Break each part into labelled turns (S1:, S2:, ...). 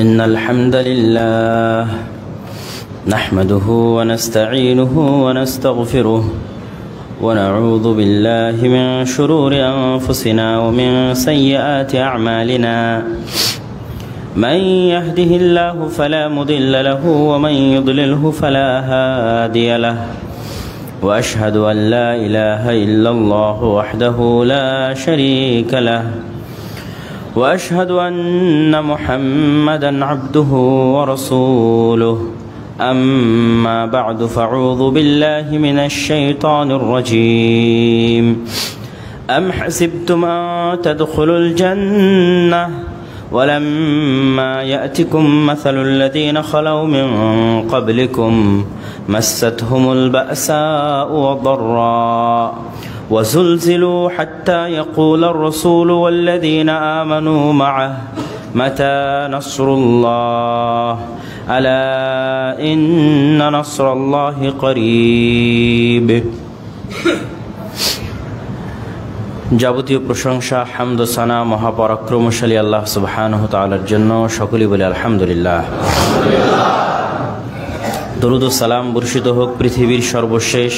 S1: إن الحمد لله نحمده ونستعينه ونستغفره ونعوذ بالله من شرور أنفسنا ومن سيئات أعمالنا من يهده الله فلا مضل له ومن يضلله فلا هادي له وأشهد أن لا إله إلا الله وحده لا شريك له وأشهد أن محمدًا عبده ورسوله أما بعد فأعوذ بالله من الشيطان الرجيم أم حسبتم أن تدخلوا الجنة ولما يأتكم مثل الذين خلوا من قبلكم مستهم البأساء والضراء وزلزلوا حتى يقول الرسول والذين آمنوا معه متى نصر الله ألا إن نصر الله قريب যাবতীয় প্রশংসা হামদ ও সানা মহাপরাক্রমশালী আল্লাহ সুবহানাহু তাআলার জন্য। সকলেই বলে আলহামদুলিল্লাহ। দরুদ ও সালাম বর্ষিত হোক পৃথিবীর সর্বশেষ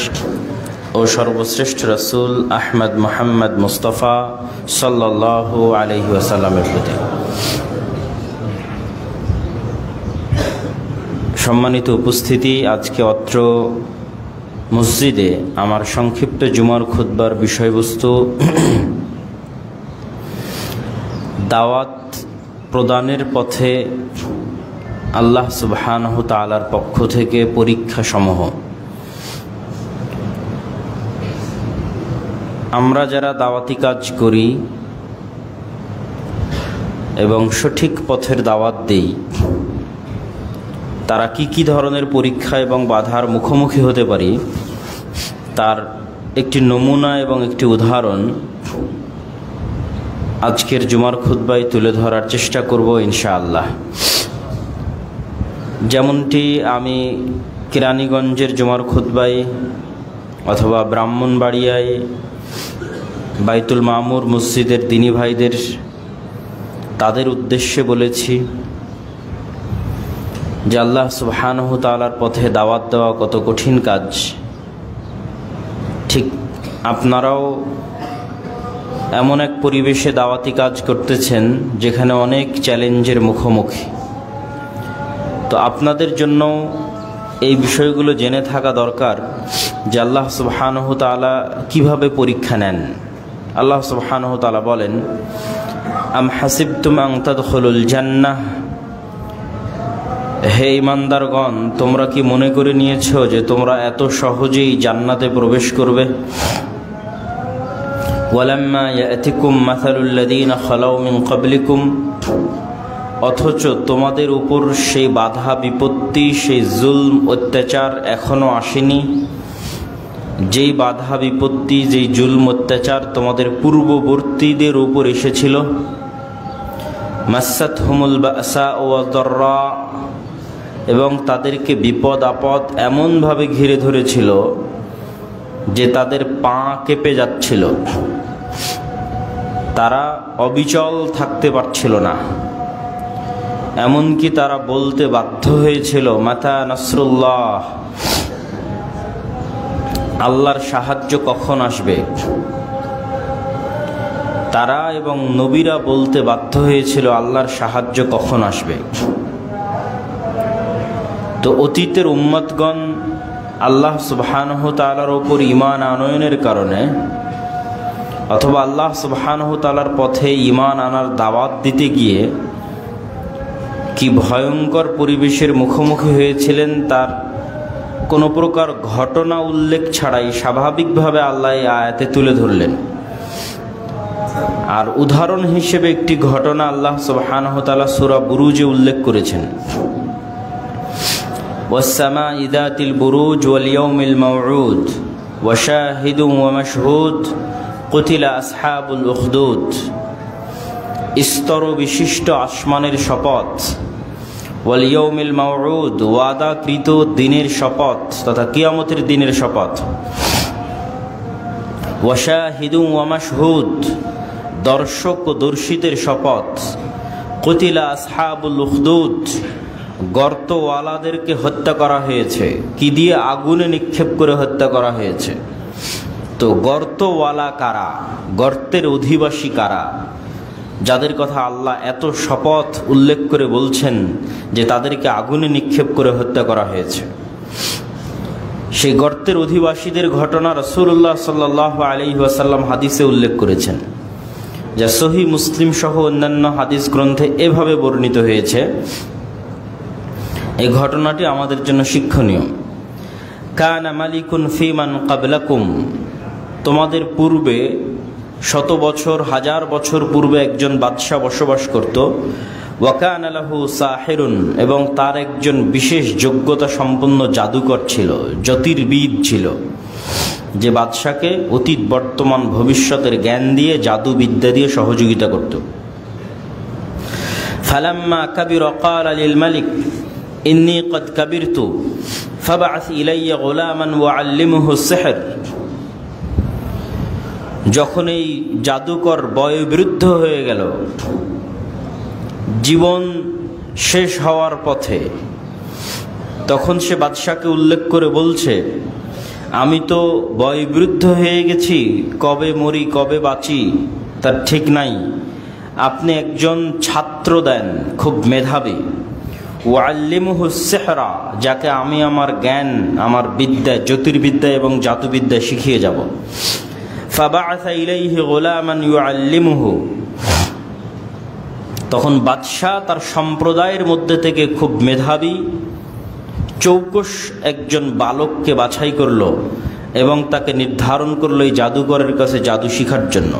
S1: ও সর্বশ্রেষ্ঠ রাসূল আহমদ মুহাম্মদ মুস্তাফা সাল্লাল্লাহু আলাইহি ওয়াসাল্লামের প্রতি। সম্মানিত উপস্থিতি, আজকে অত্র মসজিদে আমার সংক্ষিপ্ত জুমার খুতবার বিষয়বস্তু দাওয়াত প্রদানের পথে আল্লাহ সুবহানাহু তাআলার পক্ষ থেকে পরীক্ষা সমূহ। আমরা যারা দাওয়াতি কাজ করি এবং সঠিক পথের দাওয়াত দেই, তারা কি ধরনের পরীক্ষা এবং বাধার মুখোমুখি হতে পারি তার একটি নমুনা এবং একটি উদাহরণ আজকের জুমার খুতবায় তুলে ধরার চেষ্টা করব ইনশাআল্লাহ। যেমনটি আমি কেরানীগঞ্জের জুমার খুতবায় অথবা ব্রাহ্মণবাড়িয়ায় বাইতুল মামুর মসজিদের দিনী ভাইদের তাদের উদ্দেশ্যে বলেছি যে আল্লাহ সুবহানাহু তাআলার পথে দাওয়াত দেওয়া কত কঠিন কাজ। ঠিক আপনারাও এমন এক পরিবেশে দাওয়াতি কাজ করতেছেন যেখানে অনেক চ্যালেঞ্জের মুখোমুখি। তো আপনাদের জন্য এই বিষয়গুলো জেনে থাকা দরকার যে আল্লাহ সুবহানাহু তাআলা কিভাবে পরীক্ষা নেন। আল্লাহ সুবহানাহু তাআলা বলেন, আম হাসিবতুম আন তাদখুলুল জান্নাহ, হে ঈমানদারগণ, তোমরা কি মনে করে নিয়েছো যে তোমরা এত সহজেই জান্নাতে প্রবেশ করবে? ওয়ালাম্মা ইয়াতিকুম মাসালুল লাযীনা খালাউ মিন ক্বাবলিকুম, অথচ তোমাদের উপর সেই বাধা বিপত্তি, সেই জুলম অত্যাচার এখনো আসেনি। যেই বাধা বিপত্তি, যেই জুলম অত্যাচার তোমাদের পূর্ববর্তীদের উপর এসেছিল। মাসাতহুমুল বাসা ওয়া দাররা, এবং তাদেরকে বিপদ আপদ এমনভাবে ঘিরে ধরেছিল যে তাদের পা কেঁপে যাচ্ছিল, তারা অবিচল থাকতে পারছিল না। এমনকি তারা বলতে বাধ্য হয়েছিল, মাতা নাসরুল্লাহ, আল্লাহর সাহায্য কখন আসবে। তারা এবং নবীরা বলতে বাধ্য হয়েছিল, আল্লাহর সাহায্য কখন আসবে। তো অতীতের উম্মতগণ আল্লাহ সুবহানাহু তাআলার উপর ঈমান আনয়নের কারণে অথবা আল্লাহ সুবহানাহু তাআলার পথে ঈমান আনার দাওয়াত দিতে গিয়ে কি ভয়ঙ্কর পরিবেশের মুখোমুখি হয়েছিলেন তার কোনো প্রকার ঘটনা উল্লেখ ছাড়াই স্বাভাবিকভাবে আল্লাহ এই আয়াতে তুলে ধরলেন। আর উদাহরণ হিসেবে একটি ঘটনা আল্লাহ সুবহানাহু তাআলা সূরা বুরুজে উল্লেখ করেছেন, ওয়াস-সামা'i যাতিল বুরুজ ওয়াল ইয়াউমিল মাউউদ ওয়া শাহিদুন ওয়া মাশহুদ কুতিলা আসহাবুল উখদুদ, স্তর বিশিষ্ট আসমানের শপথ, ওয়াল ইয়াউমিল মাউউদ, ওয়াদাকৃত দিনের শপথ তথা কিয়ামতের দিনের শপথ, ওয়া শাহিদুন ওয়া মাশহুদ, দর্শক ও দর্শিতের শপথ, কুতিলা আসহাবুল উখদুদ, গর্তওয়ালাদেরকে হত্যা করা হয়েছে। কি দিয়ে? আগুনে নিক্ষেপ করে হত্যা করা হয়েছে। তো গর্তওয়ালা কারা? গর্তের অধিবাসী কারা? যাদের কথা আল্লাহ এত শপথ উল্লেখ করে বলছেন যে তাদেরকে আগুনে নিক্ষেপ করে হত্যা করা হয়েছে, সেই গর্তের অধিবাসীদের ঘটনা রাসূলুল্লাহ সাল্লাল্লাহু আলাইহি ওয়াসাল্লাম হাদিসে উল্লেখ করেছেন, যা সহিহ মুসলিম সহ অন্যান্য হাদিস গ্রন্থে এভাবে বর্ণিত হয়েছে। এই ঘটনাটি আমাদের জন্য শিক্ষণীয়। কানা মালিকুন ফিমান ক্বাবলাকুম, তোমাদের পূর্বে শত বছর, হাজার বছর পূর্বে একজন বাদশাহ বসবাস করত। ওয়া কানা লাহু সাহিরুন, এবং তার একজন বিশেষ যোগ্যতা সম্পন্ন জাদুকর ছিল, জ্যোতির্বিদ ছিল, যে বাদশাকে অতীত, বর্তমান, ভবিষ্যতের জ্ঞান দিয়ে, জাদু বিদ্যা দিয়ে সহযোগিতা করত। ফালাম্মা কাবিরা ক্বালা লিল মালিক ইন্নী ক্বাদ কাবিরতু ফাবআস ইলাইয়া গুলামান ওয়াআল্লিমহু সিহর। যখন এই জাদুকর বয়োবৃদ্ধ হয়ে গেল, জীবন শেষ হওয়ার পথে, তখন সে বাদশাকে উল্লেখ করে বলছে, আমি তো বয়োবৃদ্ধ হয়ে গেছি, কবে মরি কবে বাঁচি তার ঠিক নাই, আপনি একজন ছাত্র দেন, খুব মেধাবী, ওয়াল্লিমুহু সিহরা, যাকে আমি আমার জ্ঞান, আমার বিদ্যা, জ্যোতির্বিদ্যা এবং জাদুবিদ্যা শিখিয়ে যাব। ফাবাআসা ইলাইহি গুলামান ইউআল্লিমুহু, তখন বাদশাহ তার সম্প্রদায়ের মধ্যে থেকে খুব মেধাবী, চৌকস একজন বালককে বাছাই করল এবং তাকে নির্ধারণ করল এই জাদুকরের কাছে জাদু শিখার জন্য।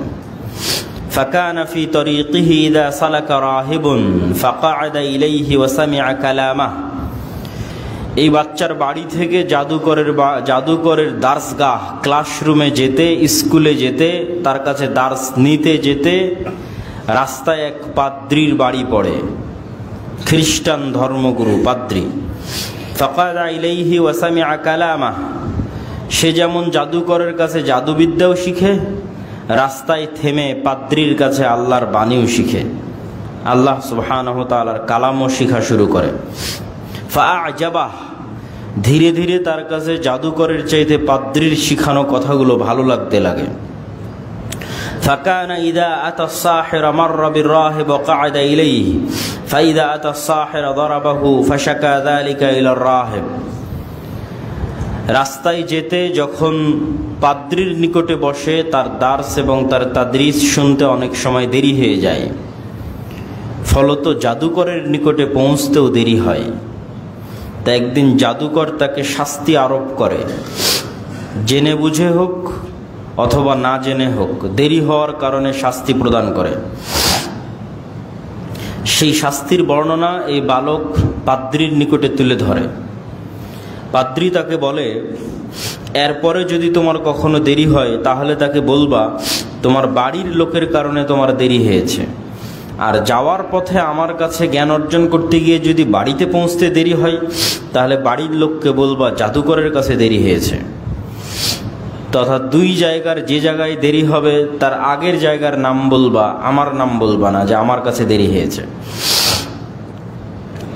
S1: ফাকানা ফি তরিকিহি ইযা সালাকা রাহিবুন ফাকাআদা ইলাইহি ওয়া সামিআ কালামাহ। এই বাচ্চার বাড়ি থেকে জাদুকরের দার্সগাহ, ক্লাসরুমে যেতে, স্কুলে যেতে, তার কাছে দার্স নিতে যেতে রাস্তায় এক পাদ্রীর বাড়ি পড়ে, খ্রিস্টান ধর্মগুরু পাদ্রী। ফাকাদা ইলাইহি ওয়া সামিআ কালামাহ, সে যেমন জাদুকরের কাছে জাদুবিদ্যাও শিখে, রাস্তায় থেমে পাদ্রীর কাছে আল্লাহর বাণীও শিখে, আল্লাহ সুবহানাহু ওয়া তাআলার কালামও শিখা শুরু করে। ফাআজাবাহ, ধীরে ধীরে তার কাছে জাদুকরের চাইতে পাদ্রীর শিখানো কথাগুলো ভালো লাগতে লাগে। ফাকানা ইযা আতা সাহিরা মাররা বিররাহিব ওয়াকাআদা ইলাইহি ফাইযা আতা সাহিরা দারাবাহু ফাশাকা যালিকা ইলার রাহিব। রাস্তায় যেতে যখন পাদ্রীর নিকটে বসে, তার দার্স এবং তার তাদরিস শুনতে অনেক সময় দেরি হয়ে যায়, ফলত জাদুকরের নিকটে পৌঁছতেও দেরি হয়। তা একদিন জাদুকর তাকে শাস্তি আরোপ করে, জেনে বুঝে হোক অথবা না জেনে হোক, দেরি হওয়ার কারণে শাস্তি প্রদান করে। সেই শাস্তির বর্ণনা এই বালক পাদ্রীর নিকটে তুলে ধরে। পাদ্রী তাকে বলে, এরপরে যদি তোমার কখনো দেরি হয় তাহলে তাকে বলবা তোমার বাড়ির লোকের কারণে তোমার দেরি হয়েছে, আর যাওয়ার পথে আমার কাছে জ্ঞান অর্জন করতে গিয়ে যদি বাড়িতে পৌঁছতে দেরি হয় তাহলে বাড়ির লোককে বলবা জাদুকরের কাছে দেরি হয়েছে। তথা দুই জায়গার যে জায়গায় দেরি হবে তার আগের জায়গার নাম বলবা, আমার নাম বলবা না যে আমার কাছে দেরি হয়েছে।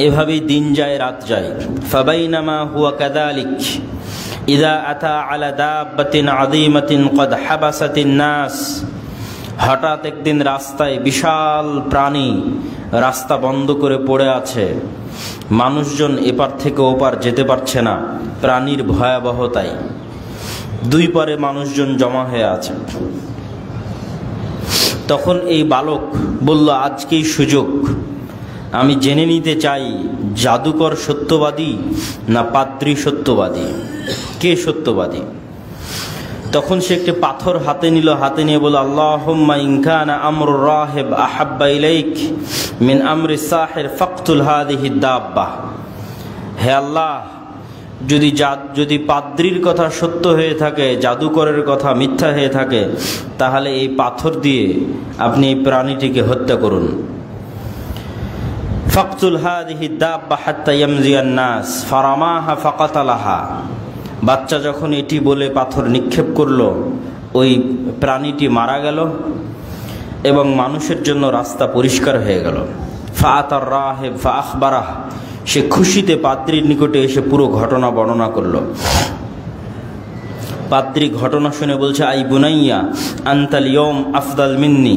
S1: এভাবেই দিন যায়, রাত যায়। ফাবাইনামা হুয়া কাযালিক ইযা আতা আলা দাব্বাতিন আযীমাতিন ক্বাদ হাবাসাতিন নাস। হঠাৎ একদিন রাস্তায় বিশাল প্রাণী রাস্তা বন্ধ করে পড়ে আছে, মানুষজন এপার থেকে ওপার যেতে পারছে না প্রাণীর ভয়াবহতায়, দুই পারে মানুষজন জমা হয়ে আছে। তখন এই বালক বলল, আজকেই সুযোগ, আমি জেনে নিতে চাই জাদুকর সত্যবাদী না পাদ্রী সত্যবাদী, কে সত্যবাদী। তখন সে একটি পাথর হাতে নিল, হাতে নিয়ে বলল, আল্লাহুম্মা ইন কানা আমরু রাহিব আহাব্বা ইলাইক মিন আমরি সাহির ফাকতুল হাযিহি দাব্বাহ। হে আল্লাহ, যদি পাদ্রীর কথা সত্য হয়ে থাকে, জাদুকরের কথা মিথ্যা হয়ে থাকে, তাহলে এই পাথর দিয়ে আপনি এই প্রাণীটিকে হত্যা করুন। ফাকতুল হাযিহি দাব্বা হাত্তা ইয়ামজিয়ান নাস ফারামাহা ফাকাতালাহা। বাচ্চা যখন এটি বলে পাথর নিক্ষেপ করলো, ওই প্রাণীটি মারা গেল এবং মানুষের জন্য রাস্তা পরিষ্কার হয়ে গেল। ফাআতার রাহিব ফাআখবারাহ, সে খুশিতে পাদ্রীর নিকটে এসে পুরো ঘটনা বর্ণনা করল। পাদ্রী ঘটনা শুনে বলছে, আই বুনাইয়া আনতাল ইয়ৌম আফদাল মিন্নি,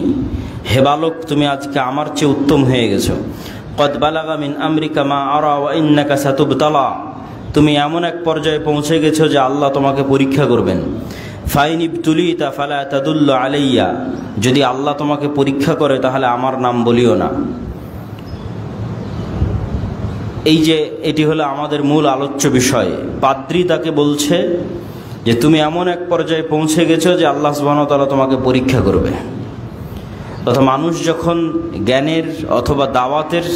S1: হে বালক তুমি আজকে আমার চেয়ে উত্তম হয়ে গেছো। কদ বালাগা মিন আমরিকা মা আরা ওয়া ইন্নাকা সাতুবতালা, তুমি এমন এক পর্যায়ে পৌঁছে গেছো যে আল্লাহ তোমাকে পরীক্ষা করবেন। ফাইন ইবতুলিতা ফালা তাদুল্লু আলাইয়া, যদি আল্লাহ তোমাকে পরীক্ষা করে তাহলে আমার নাম বলিও না। এই যে এটি হলো আমাদের মূল আলোচ্য বিষয়। পাদ্রী তাকে বলছে যে তুমি এমন এক পর্যায়ে পৌঁছে গেছো যে আল্লাহ সুবহানাহু ওয়া তাআলা তোমাকে পরীক্ষা করবে। তথা মানুষ যখন জ্ঞানের অথবা দাওয়াতের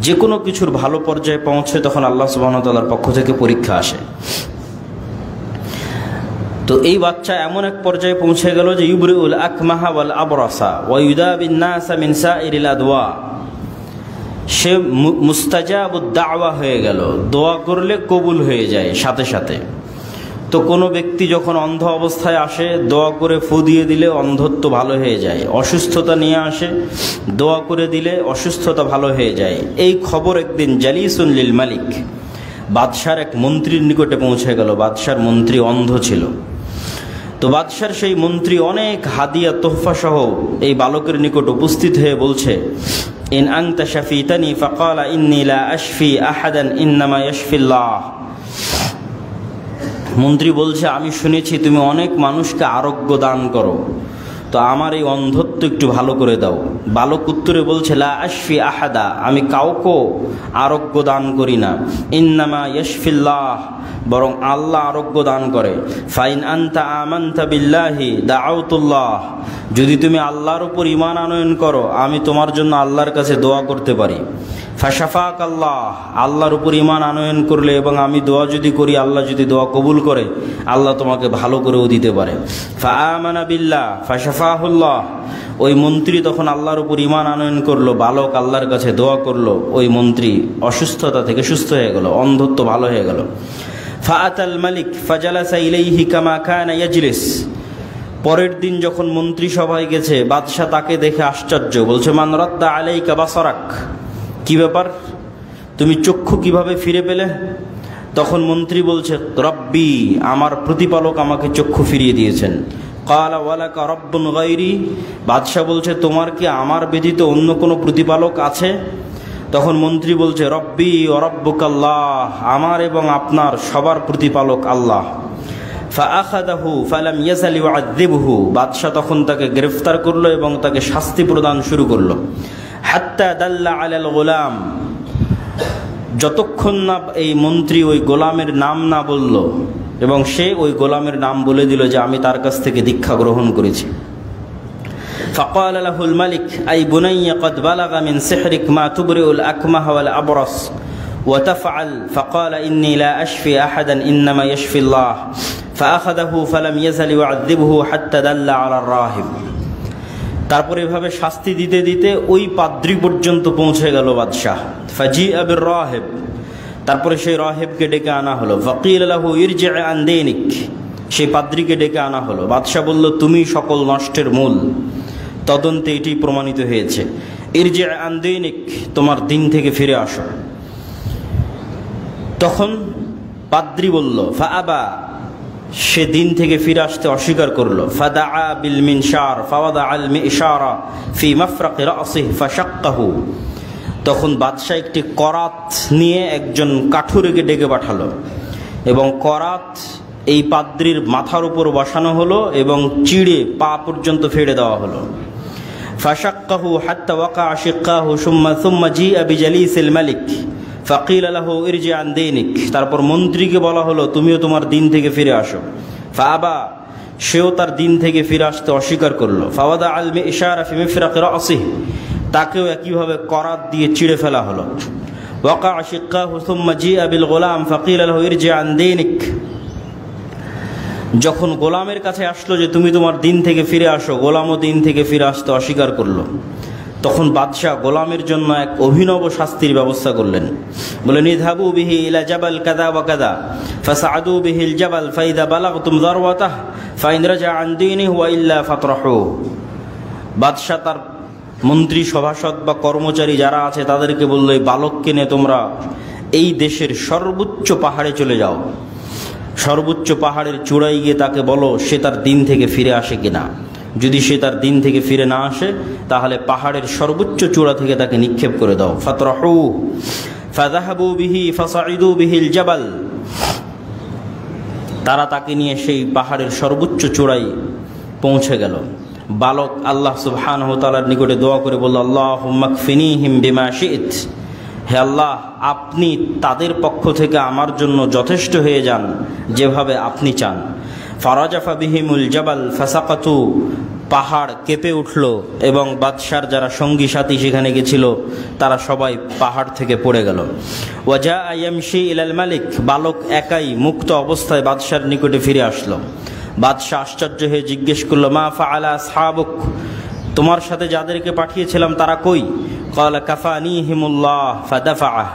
S1: যে কোনো কিছুর ভালো পর্যায়ে পৌঁছে তখন আল্লাহ সুবহানাহু ওয়া তাআলার পক্ষ থেকে পরীক্ষা আসে। তো এই বাচ্চা এমন এক পর্যায়ে পৌঁছে গেল যে ইউবরিউল আকমাহা ওয়াল আবরাসা ওয়া ইউদাবিন নাসা মিন সাইরিল আদওয়া, সে মুস্তাজাবুদ দাওয়া হয়ে গেল, দোয়া করলে কবুল হয়ে যায় সাথে সাথে। তো কোনো ব্যক্তি যখন অন্ধ অবস্থায় আসে দোয়া করে ফু দিয়ে দিলে অন্ধত্ব ভালো হয়ে যায়, অসুস্থতা নিয়ে আসে দোয়া করে দিলে অসুস্থতা ভালো হয়ে যায়। এই খবর একদিন জালিসুন লিল মালিক, বাদশার এক মন্ত্রীর নিকটে পৌঁছে গেল। বাদশার মন্ত্রী অন্ধ ছিল। তো বাদশার সেই মন্ত্রী অনেক হাদিয়া তোহফা সহ এই বালকের নিকট উপস্থিত হয়ে বলছে, ইন আনতা শাফিতানি ফাকালা ইন্নী লা আশফি আহাদান ইন্নামা ইয়াশফিল্লাহ। মন্ত্রী বলছে, আমি শুনেছি তুমি অনেক মানুষকে আরোগ্য দান করো, তো আমার এই অন্ধত্ব একটু ভালো করে দাও। বালক উত্তরে বলছে, লা আশফি আহাদা, আমি কাউকে আরোগ্য দান করি না। ইন্নামা ইয়াশফিল্লাহ, বরং আল্লাহ আরোগ্য দান করে। ফাইন আনতা আমানতা বিল্লাহি দাআউতুল্লাহ, যদি তুমি আল্লাহর উপর ঈমান আনয়ন করো আমি তোমার জন্য আল্লাহর কাছে দোয়া করতে পারি। ফাশাফাক আল্লাহ, আল্লাহর উপর ঈমান আনয়ন করলে এবং আমি দোয়া যদি করি আল্লাহ যদি দোয়া কবুল করে আল্লাহ তোমাকে ভালো করেও দিতে পারে। ফাআমানা বিল্লাহ ফাশাফাহুল্লাহ, ওই মন্ত্রী তখন আল্লাহর উপর ঈমান আনয়ন করলো, বালক আল্লাহর কাছে দোয়া করলো, ওই মন্ত্রী অসুস্থতা থেকে সুস্থ হয়ে গেল, অন্ধত্ব ভালো হয়ে গেল। ফাআতাল মালিক ফাজালাসা ইলাইহি কামা কানা ইয়াজলিস, পরের দিন যখন মন্ত্রী সভায় গেছে বাদশাহ তাকে দেখে আশ্চর্য, বলছে মান রাদ্দা আলাইকা বাসারাক, কি ব্যাপার তুমি চক্ষু কিভাবে ফিরে পেলে? তখন মন্ত্রী বলছে, রব্বি, আমার প্রতিপালক আমাকে চক্ষু ফিরিয়ে দিয়েছেন। ক্বালা ওয়ালাকা রব্বুন গায়রি, বাদশাহ বলছে তোমার কি আমার ব্যতীত অন্য কোনো প্রতিপালক আছে? তখন মন্ত্রী বলছে, রব্বি ওয়া রব্বুকাল্লাহ, আমার এবং আপনার সবার প্রতিপালক আল্লাহ। ফাআখাযাহু ফালাম ইয়াজাল ইউআযযিবহু, বাদশাহ তখন তাকে গ্রেফতার করলো এবং তাকে শাস্তি প্রদান শুরু করলো। হাত্তা দাল্লা আলাল গোলাম, যতক্ষণ না এই মন্ত্রী ওই গোলামের নাম না বলল এবং সে ওই গোলামের নাম বলে দিল যে আমি তার কাছ থেকে দীক্ষা গ্রহণ করেছি। ফাকাল লাহুল মালিক আই বুনাইয়া কদ বালাগা মিন সিহরিক মা তুবরিউল আকমাহ ওয়াল আবরাস ওয়া তাফআল। ফাকাল ইন্নী লা আশফি আহাদান ইন্নামা ইয়াশফিল্লাহ। ফাআখাযাহু ফালাম ইয়াজাল ইউআযযিবহু হাত্তা দাল্লা আলার রাহিব। তারপর এভাবে শাস্তি দিতে দিতে ওই পাদ্রী পর্যন্ত পৌঁছে গেল বাদশাহ। ফাজিআ বির রাহিব, তারপরে সেই রাহিবকে ডেকে আনা হলো। ফাকিল লাহু ইরজি আন দীনিক, সেই পাদ্রীকে ডেকে আনা হলো। বাদশাহ বলল, তুমি সকল নষ্টের মূল, তদন্তে এটি প্রমাণিত হয়েছে। ইরজি আন দীনিক, তোমার দিন থেকে ফিরে আসো। তখন পাদ্রী বলল, ফাআবা, সে দিন থেকে ফিরে আসতে অস্বীকার করলো। ফাদাআ বিল মিনশার ফাওয়াদা আল মিশারা ফি মাফরাকি রাসিহি ফাশাক্কাহু, তখন বাদশাহ একটি করাত নিয়ে একজন কাঠুরেকে ডেকে পাঠালো এবং করাত এই পাদ্রীর মাথার উপর বসানো হলো এবং চিড়ে পা পর্যন্ত ফেড়ে দেওয়া হলো। ফাশাক্কাহু হাত্তা ওয়াকা শিক্কাহু সুম্মা জিআ বিজালিসিল মালিক ফাকিল লাহু ইরজি আন দীনিক, তারপর মন্ত্রীকে বলা হলো তুমিও তোমার দিন থেকে ফিরে আসো। ফাআবা, সেও তার দিন থেকে ফিরে আসতে অস্বীকার করলো। ফাওয়াদা আল মিশারা ফি মিফরাকি রাসিহি, তাকেও একইভাবে করাত দিয়ে চিড়ে ফেলা হলো। ওয়াকা শিক্কাহু সুম্মা জিআ বিল গোলাম ফাকিল লাহু ইরজি আন দীনিক, যখন গোলামের কাছে আসলো যে তুমি তোমার দিন থেকে ফিরে আসো, গোলামও দিন থেকে ফিরে আসতে অস্বীকার করলো। তখন বাদশাহ গোলামের জন্য এক অভিনব শাস্তির ব্যবস্থা করলেন। বলেন, ইযহাবু বিহি ইলা জাবাল কাযা ওয়া কাযা ফাসআদু বিহিল জাবাল ফাইদা বালাগতুম যারওয়াতাহ ফাইন রাজা আন দীনিহি ওয়া ইল্লা ফাতরাহু। বাদশাহ তার মন্ত্রী, সভাসদ বা কর্মচারী যারা আছে তাদেরকে বলল, এই বালককে নিয়ে তোমরা এই দেশের সর্বোচ্চ পাহাড়ে চলে যাও, সর্বোচ্চ পাহাড়ের চূড়ায় গিয়ে তাকে বলো সে তার দিন থেকে ফিরে আসে কিনা। যদি সে তার দিন থেকে ফিরে না আসে তাহলে পাহাড়ের সর্বোচ্চ চূড়া থেকে তাকে নিক্ষেপ করে দাও। ফাতরাহু ফাযাহাবু বিহি ফাসাইদু বিহিল জাবাল। তারা তাকে নিয়ে সেই পাহাড়ের সর্বোচ্চ চূড়ায় পৌঁছে গেল। বালক আল্লাহ সুবহানাহু ওয়া তাআলার নিকটে দোয়া করে বলল, আল্লাহুম্মা কফিনিহিম বিমা শি'ত। হে আল্লাহ, আপনি তাদের পক্ষ থেকে আমার জন্য যথেষ্ট হয়ে যান যেভাবে আপনি চান। ফারাজাফা বিহিমুল জাবাল ফাসাকাতু। পাহাড় কেঁপে উঠল এবং বাদশার যারা সঙ্গী সাথী সেখানে গেছিল তারা সবাই পাহাড় থেকে পড়ে গেল। ওয়াজা ইয়ামশি ইলাল মালিক। বালক একাই মুক্ত অবস্থায় বাদশার নিকটে ফিরে আসলো। বাদশাহ আশ্চর্য হয়ে জিজ্ঞেস করলো, মা ফাআলা আসহাবুক, তোমার সাথে যাদেরকে পাঠিয়েছিলাম তারা কই? ক্বালা কাফানিহিমুল্লাহ ফাদাফাআহ।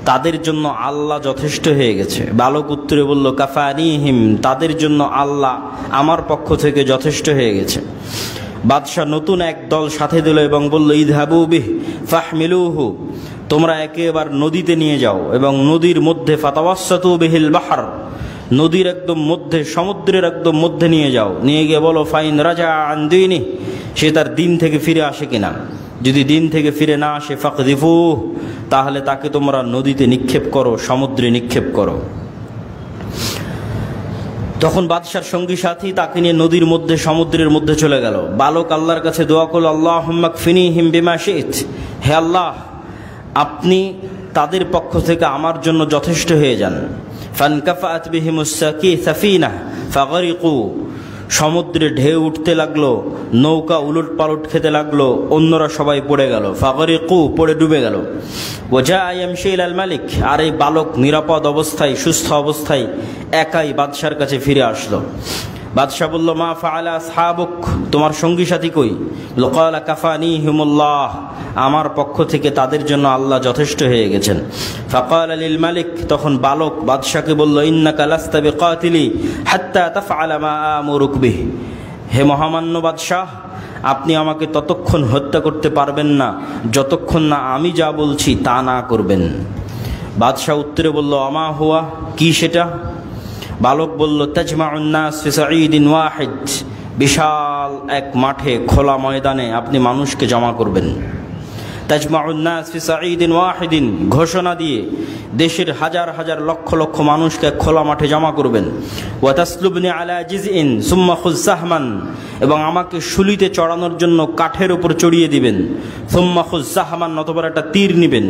S1: তাদের জন্য আল্লাহ যথেষ্ট হয়ে গেছে। বালক উত্তরে বলল, কাফানিহিম, তাদের জন্য আল্লাহ আমার পক্ষ থেকে যথেষ্ট হয়ে গেছে। বাদশাহ নতুন এক দল সাথে দিল এবং বলল, ইযহাবু বিহি ফাহমিলুহু, তোমরা একে এবার নদীতে নিয়ে যাও এবং নদীর মধ্যে ফাতাওয়াসসাতু বিহিল বাহর, নদীর একদম মধ্যে, সমুদ্রের একদম মধ্যে নিয়ে যাও। নিয়ে গিয়ে বলো, ফাইন রাজা আন দীনি, সে তার দিন থেকে ফিরে আসে কিনা। যদি দিন থেকে ফিরে না আসে ফাকযিফুহু, তাহলে তাকে তোমরা নদীতে নিক্ষেপ করো, সমুদ্রে নিক্ষেপ করো। তখন বাদশার সঙ্গী সাথী তাকে নিয়ে নদীর মধ্যে, সমুদ্রের মধ্যে চলে গেল। বালক আল্লাহর কাছে দোয়া করল, আল্লাহুম্মা কফিনিহিম বিমা শি'ত। হে আল্লাহ, আপনি তাদের পক্ষ থেকে আমার জন্য যথেষ্ট হয়ে যান। ফানকাফাত বিহিমুস সাফিনা ফাগরিকু। সমুদ্রে ঢেউ উঠতে লাগলো, নৌকা উলট পালট খেতে লাগলো, অন্যরা সবাই পড়ে গেল। ফাগরিকু, পড়ে ডুবে গেল। ওয়াজা ইয়ামশি ইলাল মালিক। আর এই বালক নিরাপদ অবস্থায়, সুস্থ অবস্থায় একাই বাদশার কাছে ফিরে আসলো। বাদশাহ বলল, মা ফাআলা আসহাবুক, তোমার সঙ্গী সাথী কই? ক্বালা কাফানিহিমুল্লাহ, আমার পক্ষ থেকে তাদের জন্য আল্লাহ যথেষ্ট হয়ে গেছেন। ফাকালা লিল মালিক, তখন বালক বাদশাকে বলল, ইন্নাকা লাস্তা বিকাতিলি হাত্তা তাফআলা মা আমুরুক বিহি। হে মহামান্য বাদশাহ, আপনি আমাকে ততক্ষণ হত্যা করতে পারবেন না যতক্ষণ না আমি যা বলছি তা না করবেন। বাদশাহ উত্তরে বলল, আমা হুয়া, কি সেটা? বালক বলল, তাজমাউন নাস ফি সাঈদিন ওয়াহিদ, বিশাল এক মাঠে, খোলা ময়দানে আপনি মানুষকে জমা করবেন। তাজমাউন নাস ফি সাঈদিন ওয়াহিদিন, ঘোষণা দিয়ে দেশের হাজার হাজার লক্ষ লক্ষ মানুষকে খোলা মাঠে জমা করবেন। ওয়া তাসলুবনি আলা জিজইন সুম্মা খুয সাহমান, এবং আমাকে শুলিতে চড়ানোর জন্য কাঠের উপর চড়িয়ে দিবেন। সুম্মা খুয সাহমান, অতঃপর একটা তীর নেবেন।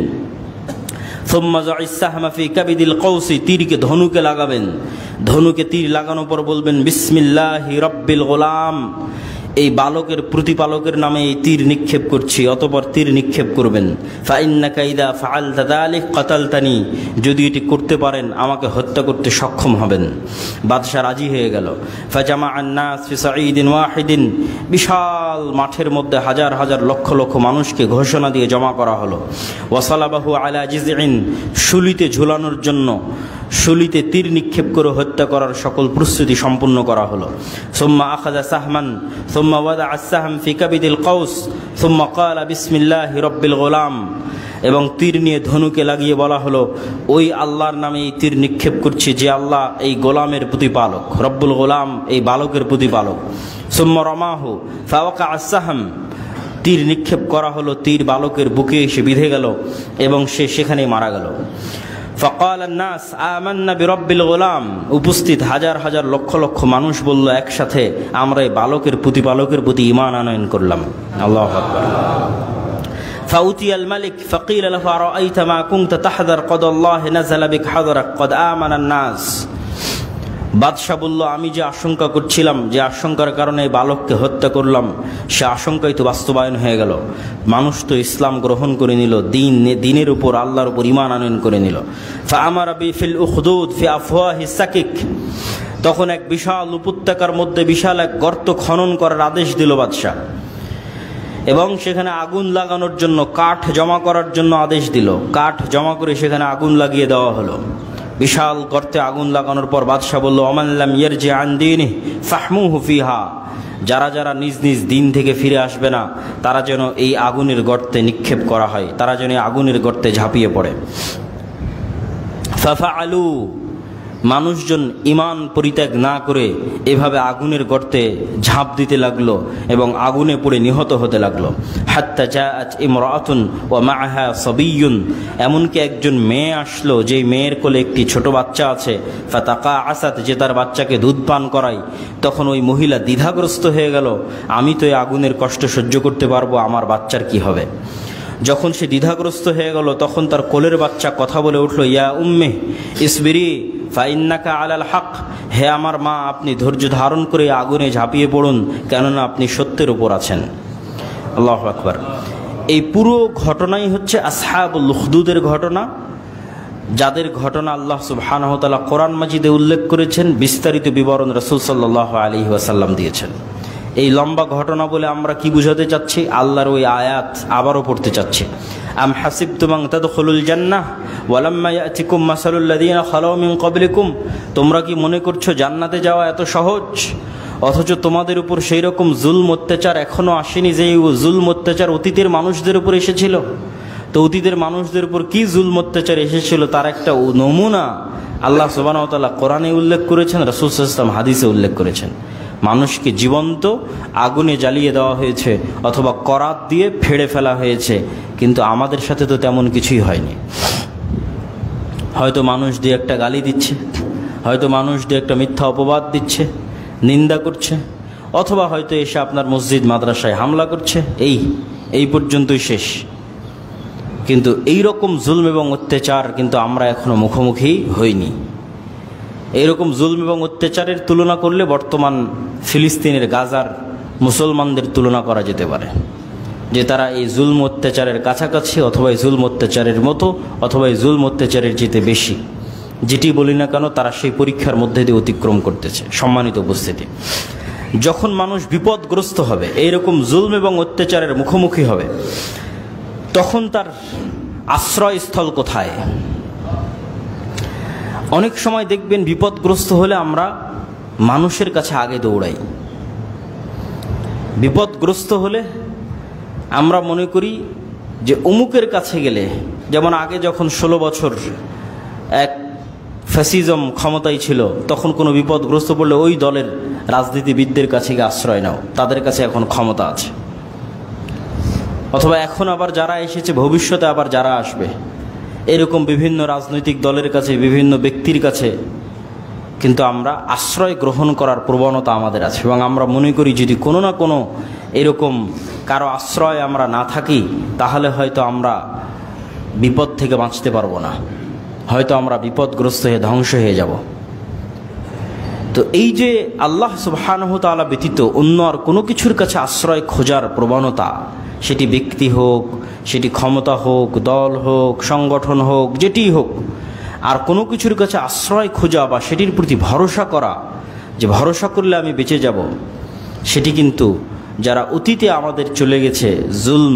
S1: সুম্মা যাইস সাহমা ফি কাবিদিল কৌসি, তীরকে ধনুকে লাগাবেন। ধনুকে তীর লাগানোর পর বলবেন, বিসমিল্লাহি রাব্বিল গোলাম, এই বালকের প্রতিপালকের নামে এই তীর নিক্ষেপ করছি। অতঃপর তীর নিক্ষেপ করবেন। ফাইন্নাকা ইযা ফাআলতা যালিক কাতালতানি, যদি এটি করতে পারেন আমাকে হত্যা করতে সক্ষম হবেন। বাদশা রাজি হয়ে গেল। ফাজামাআন নাস ফি সাঈদিন ওয়াহিদিন, বিশাল মাঠের মধ্যে হাজার হাজার লক্ষ লক্ষ মানুষকে ঘোষণা দিয়ে জমা করা হলো। ওয়াসালাবাহু আলা জিজইন, শুলিতে ঝুলানোর জন্য, শুলিতে তীর নিক্ষেপ করে হত্যা করার সকল প্রস্তুতি সম্পূর্ণ করা হলো। সুম্মা আখাযা সাহমান সুম্মা ওয়াদাআ আস-সাহম ফি কাবিদিল কৌস সুম্মা ক্বালা বিসমিল্লাহি রাব্বিল গোলাম, এবং তীর নিয়ে ধনুকে লাগিয়ে বলা হলো, ওই আল্লাহর নামে এই তীর নিক্ষেপ করছি যে আল্লাহ এই গোলামের প্রতিপালক, রব্বুল গোলাম এই বালকের প্রতিপালক। সুম্মা রামাহু ফাওয়াকা আস-সাহম, তীর নিক্ষেপ করা হলো, তীর বালকের বুকে এসে বিঁধে গেল এবং সে সেখানেই মারা গেল। ফাকালান নাস আমান্না বিরব্বিল গোলাম, উপস্থিত হাজার হাজার লক্ষ লক্ষ মানুষ বলল একসাথে, আমরা এই বালকের প্রতিপালকের প্রতি ঈমান আনয়ন করলাম। আল্লাহু আকবার। ফাউতিয়াল মালিক ফাকিল লাহু আরাআইতা মা কুনতা তাহদার ক্বাদ আল্লাহ নাযালা বিক হাদরাক ক্বাদ আমানান নাস। বাদশা বলল, আমি যে আশঙ্কা করছিলাম, যে আশঙ্কার কারণে বালককে হত্যা করলাম, সে আশঙ্কাই তো বাস্তবায়ন হয়ে গেল। মানুষ তো ইসলাম গ্রহণ করে নিল, দিনের উপর, আল্লাহর উপর ঈমান আনয়ন করে নিল। ফাআমারা বিফিল উখদুদ ফি আফওয়াহি সাকিক, তখন এক বিশাল উপত্যকার মধ্যে বিশাল এক গর্ত খনন করার আদেশ দিল বাদশা, এবং সেখানে আগুন লাগানোর জন্য, কাঠ জমা করার জন্য আদেশ দিল। কাঠ জমা করে সেখানে আগুন লাগিয়ে দেওয়া হলো। বিশাল গর্তে আগুন লাগানোর পর বাদশাহ বলল, ওমান লাম ইয়ারজি আন দীনিহি ফাহমুহু ফিহা, যারা যারা নিজ নিজ দিন থেকে ফিরে আসবে না তারা যেন এই আগুনের গর্তে নিক্ষেপ করা হয়, তারা যেন আগুনের গর্তে ঝাঁপিয়ে পড়ে। ফাফআলু, মানুষজন ঈমান পরিত্যাগ না করে এভাবে আগুনের গর্তে ঝাঁপ দিতে লাগলো এবং আগুনে পড়ে নিহত হতে লাগলো। হাত্তা জাআত ইমরাআতুন ওয়া মাআহা সাবিয়্যুন, এমনকি একজন মেয়ে আসলো, যেই মেয়ের কোলে একটি ছোট বাচ্চা আছে। ফাতাকাআসাত, যে তার বাচ্চাকে দুধ পান করায়। তখন ওই মহিলা দ্বিধাগ্রস্ত হয়ে গেল, আমি তো এই আগুনের কষ্ট সহ্য করতে পারবো, আমার বাচ্চার কি হবে? যখন সে দ্বিধাগ্রস্ত হয়ে গেল তখন তার কোলের বাচ্চা কথা বলে উঠল, ইয়া উম্মি ইসবিরি ফাইন্নাকা আলাল হক, হে আমার মা, আপনি ধৈর্য ধারণ করে আগুনে ঝাঁপিয়ে পড়ুন, কেননা আপনি সত্যের উপর আছেন। আল্লাহু আকবার। এই পুরো ঘটনাই হচ্ছে আসহাবুল উখদুদের ঘটনা, যাদের ঘটনা আল্লাহ সুবহানাহু ওয়া তাআলা কোরআন মাজিদে উল্লেখ করেছেন, বিস্তারিত বিবরণ রাসূল সাল্লাল্লাহু আলাইহি ওয়াসাল্লাম দিয়েছেন। এই লম্বা ঘটনা বলে আমরা কি বুঝাতে চাচ্ছি? আল্লাহর ওই আয়াত আবারও পড়তে চাচ্ছি। আম হাসিবতুম আন তাদখুলুল জান্নাহ ওয়ালাম্মা ইয়াতিকুম মাসালুল লাযীনা খালাউ মিন ক্বাবলিকুম, তোমরা কি মনে করছো জান্নাতে যাওয়া এত সহজ, অথচ তোমাদের উপর সেই রকম জুলম অত্যাচার এখনো আসেনি যে জুলম অত্যাচার অতীতের মানুষদের উপর এসেছিল? তো অতীতের মানুষদের উপর কি জুলম অত্যাচার এসেছিল তার একটা নমুনা আল্লাহ সুবহানাহু ওয়া তাআলা কোরআনে উল্লেখ করেছেন, রাসূল সাল্লাল্লাহু আলাইহি ওয়াসাল্লাম হাদিসে উল্লেখ করেছেন। মানুষকে জীবন্ত আগুনে জ্বালিয়ে দেওয়া হয়েছে অথবা করাত দিয়ে ফেড়ে ফেলা হয়েছে, কিন্তু আমাদের সাথে তো তেমন কিছুই হয়নি। হয়তো মানুষ দিয়ে একটা গালি দিচ্ছে, হয়তো মানুষ দিয়ে একটা মিথ্যা অপবাদ দিচ্ছে, নিন্দা করছে, অথবা হয়তো এসে আপনার মসজিদ মাদ্রাসায় হামলা করছে, এই পর্যন্তই শেষ। কিন্তু এই রকম জুলম এবং অত্যাচার কিন্তু আমরা এখনো মুখোমুখি হইনি। এইরকম জুলম এবং অত্যাচারের তুলনা করলে বর্তমান ফিলিস্তিনের গাজার মুসলমানদের তুলনা করা যেতে পারে, যে তারা এই জুলম অত্যাচারের কাছাকাছি, অথবা এই জুলম অত্যাচারের মতো, অথবা এই জুলম অত্যাচারের যেতে বেশি, যেটি বলি না কেন তারা সেই পরীক্ষার মধ্যে দিয়ে অতিক্রম করতেছে। সম্মানিত উপস্থিতি, যখন মানুষ বিপদগ্রস্ত হবে, এইরকম জুলম এবং অত্যাচারের মুখোমুখি হবে, তখন তার আশ্রয়স্থল কোথায়? অনেক সময় দেখবেন বিপদগ্রস্ত হলে আমরা মানুষের কাছে আগে দৌড়াই। বিপদগ্রস্ত হলে আমরা মনে করি যে অমুকের কাছে গেলে, যেমন আগে যখন 16 বছর এক ফ্যাসিজম ক্ষমতায় ছিল, তখন কোনো বিপদগ্রস্ত পড়লে ওই দলের রাজনীতিবিদদের কাছে গিয়ে আশ্রয় নাও, তাদের কাছে এখন ক্ষমতা আছে। অথবা এখন আবার যারা এসেছে, ভবিষ্যতে আবার যারা আসবে, এরকম বিভিন্ন রাজনৈতিক দলের কাছে, বিভিন্ন ব্যক্তির কাছে কিন্তু আমরা আশ্রয় গ্রহণ করার প্রবণতা আমাদের আছে। এবং আমরা মনে করি যদি কোনো না কোনো এরকম কারো আশ্রয় আমরা না থাকি, তাহলে হয়তো আমরা বিপদ থেকে বাঁচতে পারবো না, হয়তো আমরা বিপদগ্রস্ত হয়ে ধ্বংস হয়ে যাব। তো এই যে আল্লাহ সুবহানাহু ওয়া তাআলা ব্যতীত অন্য আর কোনো কিছুর কাছে আশ্রয় খোঁজার প্রবণতা, সেটি ব্যক্তি হোক, সেটি ক্ষমতা হোক, দল হোক, সংগঠন হোক, যেটি হোক, আর কোনো কিছুর কাছে আশ্রয় খোঁজা বা সেটির প্রতি ভরসা করা, যে ভরসা করলে আমি বেঁচে যাব, সেটি কিন্তু যারা অতীতে আমাদের চলে গেছে, জুলম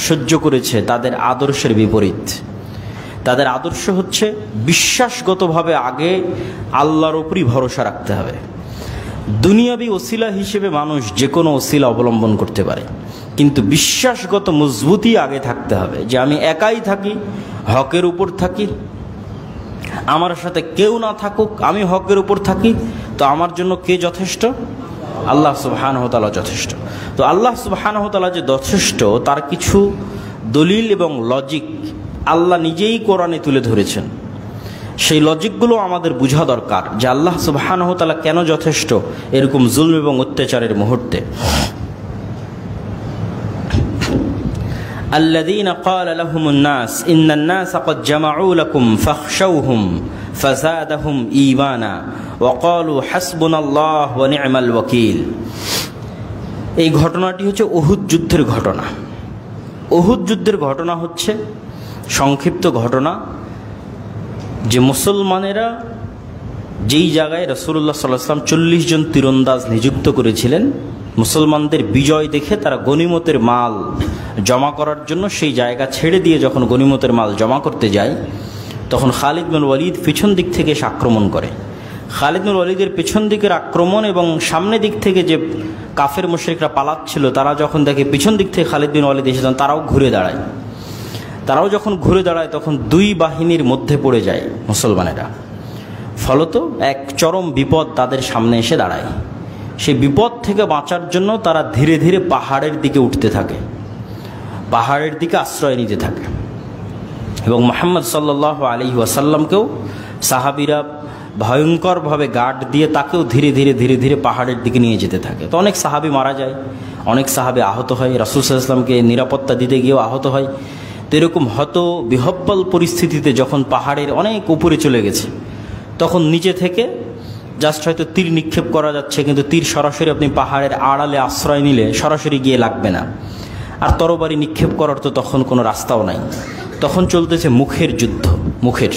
S1: সহ্য করেছে, তাদের আদর্শের বিপরীত। তাদের আদর্শ হচ্ছে বিশ্বাসগতভাবে আগে আল্লাহর উপরই ভরসা রাখতে হবে। দুনিয়াবি ওসিলা হিসেবে মানুষ যে কোনো ওসিলা অবলম্বন করতে পারে, কিন্তু বিশ্বাসগত মজবুতি আগে থাকতে হবে, যে আমি একাই থাকি, হকের উপর থাকি, আমার সাথে কেউ না থাকুক, আমি হকের উপর থাকি, তো আমার জন্য কে যথেষ্ট? আল্লাহ সুবহানাহু ওয়া তাআলা যথেষ্ট। তো আল্লাহ সুবহানাহু ওয়া তাআলা যে যথেষ্ট, তার কিছু দলিল এবং লজিক আল্লাহ নিজেই কোরআনে তুলে ধরেছেন। সেই লজিকগুলো আমাদের বোঝা দরকার, যে আল্লাহ সুবহানাহু ওয়া তাআলা কেন যথেষ্ট এরকম জুলম এবং অত্যাচারের মুহূর্তে। الذين قال لهم الناس إن الناس قد جمعوا لكم فاخشوهم فزادهم إيمانا وقالوا حسبنا الله ونعم الوكيل। এই ঘটনাটি হচ্ছে উহুদ যুদ্ধের ঘটনা। উহুদ যুদ্ধের ঘটনা হচ্ছে সংক্ষিপ্ত ঘটনা, যে মুসলমানেরা যেই জায়গায় রাসূলুল্লাহ সাল্লাল্লাহু আলাইহি ওয়াসাল্লাম 40 জন তীরন্দাজ নিযুক্ত করেছিলেন, মুসলমানদের বিজয় দেখে তারা গনিমতের মাল জমা করার জন্য সেই জায়গা ছেড়ে দিয়ে যখন গনিমতের মাল জমা করতে যায়, তখন খালিদ বিন ওয়ালিদ পিছন দিক থেকে এসে আক্রমণ করে। খালিদ বিন ওয়ালিদের পেছন দিকের আক্রমণ এবং সামনে দিক থেকে যে কাফের মুশরিকরা পালাচ্ছিল, তারা যখন দেখে পিছন দিক থেকে খালিদ বিন ওয়ালিদ এসেছেন, তারাও ঘুরে দাঁড়ায়। তারাও যখন ঘুরে দাঁড়ায় তখন দুই বাহিনীর মধ্যে পড়ে যায় মুসলমানেরা। ফলত এক চরম বিপদ তাদের সামনে এসে দাঁড়ায়। সেই বিপদ থেকে বাঁচার জন্য তারা ধীরে ধীরে পাহাড়ের দিকে উঠতে থাকে, পাহাড়ের দিকে আশ্রয় নিতে থাকে। এবং মুহাম্মদ সাল্লাল্লাহু আলাইহি ওয়াসাল্লামকেও সাহাবীরা ভয়ঙ্করভাবে গার্ড দিয়ে তাকেও ধীরে ধীরে ধীরে ধীরে পাহাড়ের দিকে নিয়ে যেতে থাকে। তো অনেক সাহাবী মারা যায়, অনেক সাহাবী আহত হয়, রাসূল সাল্লাল্লাহু আলাইহি ওয়াসাল্লামকে নিরাপত্তা দিতে গিয়েও আহত হয়। তো এরকম হত বিহব্বল পরিস্থিতিতে যখন পাহাড়ের অনেক উপরে চলে গেছে, তখন নিচে থেকে জাস্ট হয়তো তীর নিক্ষেপ করা যাচ্ছে, কিন্তু তীর সরাসরি আপনি পাহাড়ের আড়ালে আশ্রয় নিলে সরাসরি গিয়ে লাগবে না। আর তরবারি নিক্ষেপ করার তো তখন কোনো রাস্তাও নাই। তখন চলতেছে মুখের যুদ্ধ। মুখের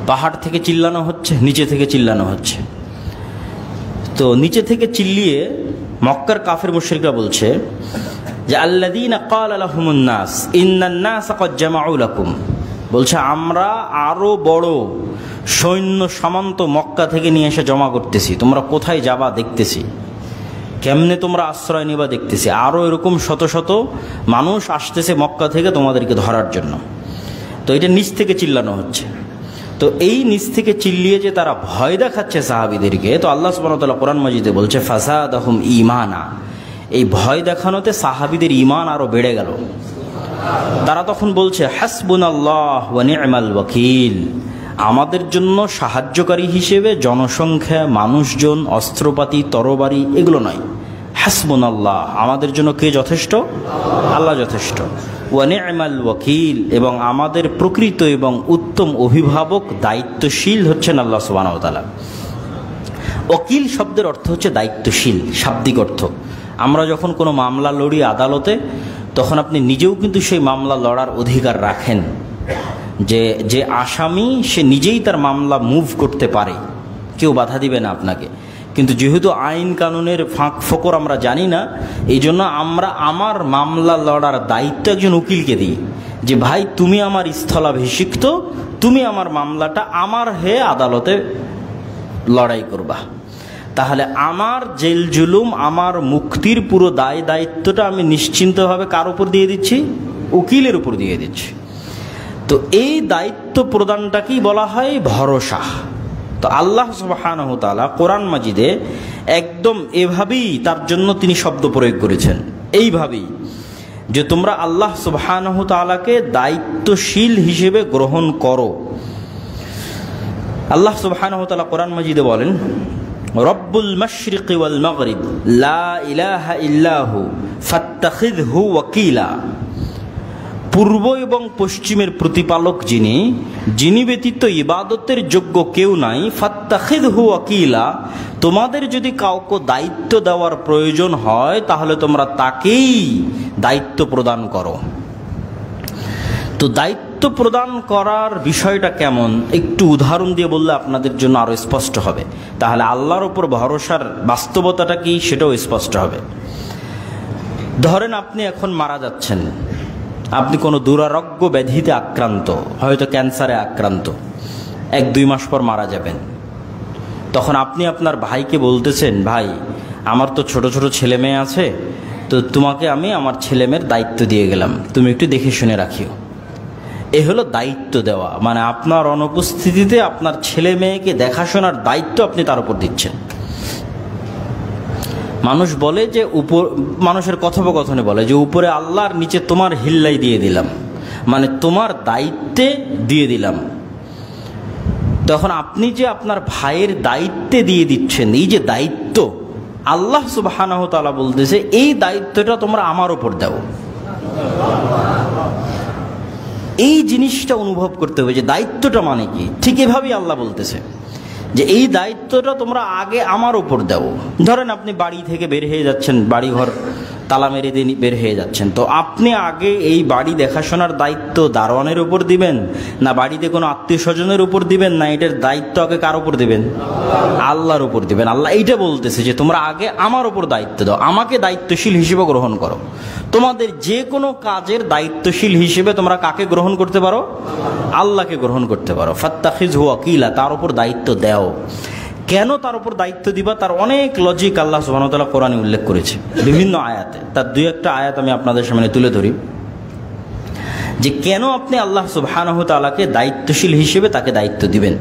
S1: পাহাড় থেকে চিল্লানো হচ্ছে, নিচে থেকে চিল্লানো হচ্ছে। তো নিচে থেকে চিল্লিয়ে মক্কার কাফের মুশরিকরা বলছে যে আল্লাযীনা ক্বালা লাহুমুন নাস ইন্নান নাস ক্বাদ জামাউ লাকুম, বলছে আমরা আরো বড় সৈন্য সামন্ত মক্কা থেকে নিয়ে এসে জমা করতেছি, তোমরা কোথায় যাবা দেখতেছি, কেমনে তোমরা আশ্রয় নিবা দেখতেছি। আরও এরকম শত শত মানুষ আসতেছে মক্কা থেকে তোমাদেরকে ধরার জন্য। তো এটা নিচ থেকে চিল্লানো হচ্ছে। তো এই নিচ থেকে চিল্লিয়ে যে তারা ভয় দেখাচ্ছে সাহাবীদেরকে, তো আল্লাহ সুবহানাহু ওয়া তাআলা কোরআন মাজিদে বলছে ফাসাদাহুম ঈমানা, এই ভয় দেখানোতে সাহাবীদের ঈমান আরো বেড়ে গেল। তারা তখন বলছে হাসবুনাল্লাহ ওয়া নি'মাল ওয়াকিল, আমাদের জন্য সাহায্যকারী হিসেবে জনসংখ্যা, মানুষজন, অস্ত্রপাতি, তরবারি এগুলো নয়, হাসবুনাল্লাহ, আমাদের জন্য কে যথেষ্ট? আল্লাহ যথেষ্ট। ওয়া নি'মাল ওয়াকিল, এবং আমাদের প্রকৃত এবং উত্তম অভিভাবক, দায়িত্বশীল হচ্ছেন আল্লাহ সুবহানাহু ওয়া তাআলা। ওয়াকিল শব্দের অর্থ হচ্ছে দায়িত্বশীল, শাব্দিক অর্থ। আমরা যখন কোনো মামলা লড়ি আদালতে, তখন আপনি নিজেও কিন্তু সেই মামলা লড়ার অধিকার রাখেন, যে আসামি সে নিজেই তার মামলা মুভ করতে পারে, কেউ বাধা দিবে না আপনাকে। কিন্তু যেহেতু আইন কানুনের ফাঁক ফোকর আমরা জানি না, এই জন্য আমরা আমার মামলা লড়ার দায়িত্ব একজন উকিলকে দিই, যে ভাই তুমি আমার স্থলাভিষিক্ত, তুমি আমার মামলাটা আমার হয়ে আদালতে লড়াই করবা। তাহলে আমার জেল জুলুম, আমার মুক্তির পুরো দায় দায়িত্বটা আমি নিশ্চিন্তভাবে কার উপর দিয়ে দিচ্ছি? উকিলের উপর দিয়ে দিচ্ছি। তো এই দায়িত্ব প্রদানটাকেই বলা হয় ভরসা। তো আল্লাহ সুবহানাহু ওয়া তাআলা কোরআন মাজিদে একদম এভাবেই তার জন্য তিনি শব্দ প্রয়োগ করেছেন, এইভাবেই যে তোমরা আল্লাহ সুবহানাহু ওয়া তাআলাকে দায়িত্বশীল হিসেবে গ্রহণ করো। আল্লাহ সুবহানাহু ওয়া তাআলা কোরআন মাজিদে বলেন রব্বুল মাশরিকি ওয়াল মাগরিব লা ইলাহা ইল্লাহু ফাত্তাখিযহু ওয়াকিলা, পূর্ব এবং পশ্চিমের প্রতিপালক যিনি, যিনি ব্যতীত ইবাদতের যোগ্য কেউ নাই, ফাত্তাখিযহু ওয়াকিলা, তোমাদের যদি কাউকে দায়িত্ব দেওয়ার প্রয়োজন হয় তাহলে তোমরা তাকেই দায়িত্ব প্রদান করো। তো দায়িত্ব প্রদান করার বিষয়টা কেমন একটু উদাহরণ দিয়ে বললে আপনাদের জন্য আরো স্পষ্ট হবে, তাহলে আল্লাহর উপর ভরসার বাস্তবতাটা কি সেটাও স্পষ্ট হবে। ধরেন আপনি এখন মারা যাচ্ছেন, আপনি কোনো দুরারোগ্য ব্যাধিতে আক্রান্ত, হয়তো ক্যান্সারে আক্রান্ত, 1-2 মাস পর মারা যাবেন। তখন আপনি আপনার ভাইকে বলতেছেন, ভাই আমার তো ছোট ছোট ছেলে মেয়ে আছে, তো তোমাকে আমি আমার ছেলে মেয়ের দায়িত্ব দিয়ে গেলাম, তুমি একটু দেখে শুনে রাখিও। এ হলো দায়িত্ব দেওয়া, মানে আপনার অনুপস্থিতিতে আপনার ছেলে মেয়েকে দেখাশোনার দায়িত্ব আপনি তার উপর দিচ্ছেন। মানুষ বলে যে মানুষের কথোপকথনে বলে যে উপরে আল্লাহর, নিচে তোমার হিল্লাই দিয়ে দিলাম, মানে তোমার দায়িত্বে দিয়ে দিলাম। তখন আপনি যে আপনার ভাইয়ের দায়িত্বে দিয়ে দিচ্ছেন, এই যে দায়িত্ব, আল্লাহ সুবহানাহু ওয়া তাআলা বলতেছে এই দায়িত্বটা তোমরা আমার উপর দাও। এই জিনিসটা অনুভব করতে হবে যে দায়িত্বটা মানে কি। ঠিক এভাবেই আল্লাহ বলতেছে যে এই দায়িত্বটা তোমরা আগে আমার উপর দাও। ধরেন আপনি বাড়ি থেকে বের হয়ে যাচ্ছেন, বাড়িঘর তালা মেরে দিয়ে বের হয়ে যাচ্ছেন। তো আপনি আগে এই বাড়ি দেখাশোনার দায়িত্ব দারোয়ানের উপর দিবেন, না বাড়িতে কোনো আত্মীয় স্বজনের উপর দিবেন, না এটার দায়িত্ব আগে কার উপর দিবেন? আল্লাহর উপর দিবেন। আল্লাহ এইটা বলতেছে যে তোমরা আগে আমার উপর দায়িত্ব দাও, আমাকে দায়িত্বশীল হিসেবে গ্রহণ করো। তোমাদের যে কোনো কাজের দায়িত্বশীল হিসেবে তোমরা কাকে গ্রহণ করতে পারো? আল্লাহকে গ্রহণ করতে পারো। ফাত্তাখিযহু ওয়াকিলা, তার উপর দায়িত্ব দাও। কেন তার উপর দায়িত্ব দিবা, তার অনেক লজিক আল্লাহ সুবহানাহু ওয়া তাআলা কোরআনে উল্লেখ করেছে বিভিন্ন আয়াতে। তার দুই একটা আয়াত আমি আপনাদের সামনে তুলে ধরি যে কেন আপনি আল্লাহ সুবহানাহু ওয়া তাআলাকে দায়িত্বশীল হিসেবে তাকে দায়িত্ব দিবেন।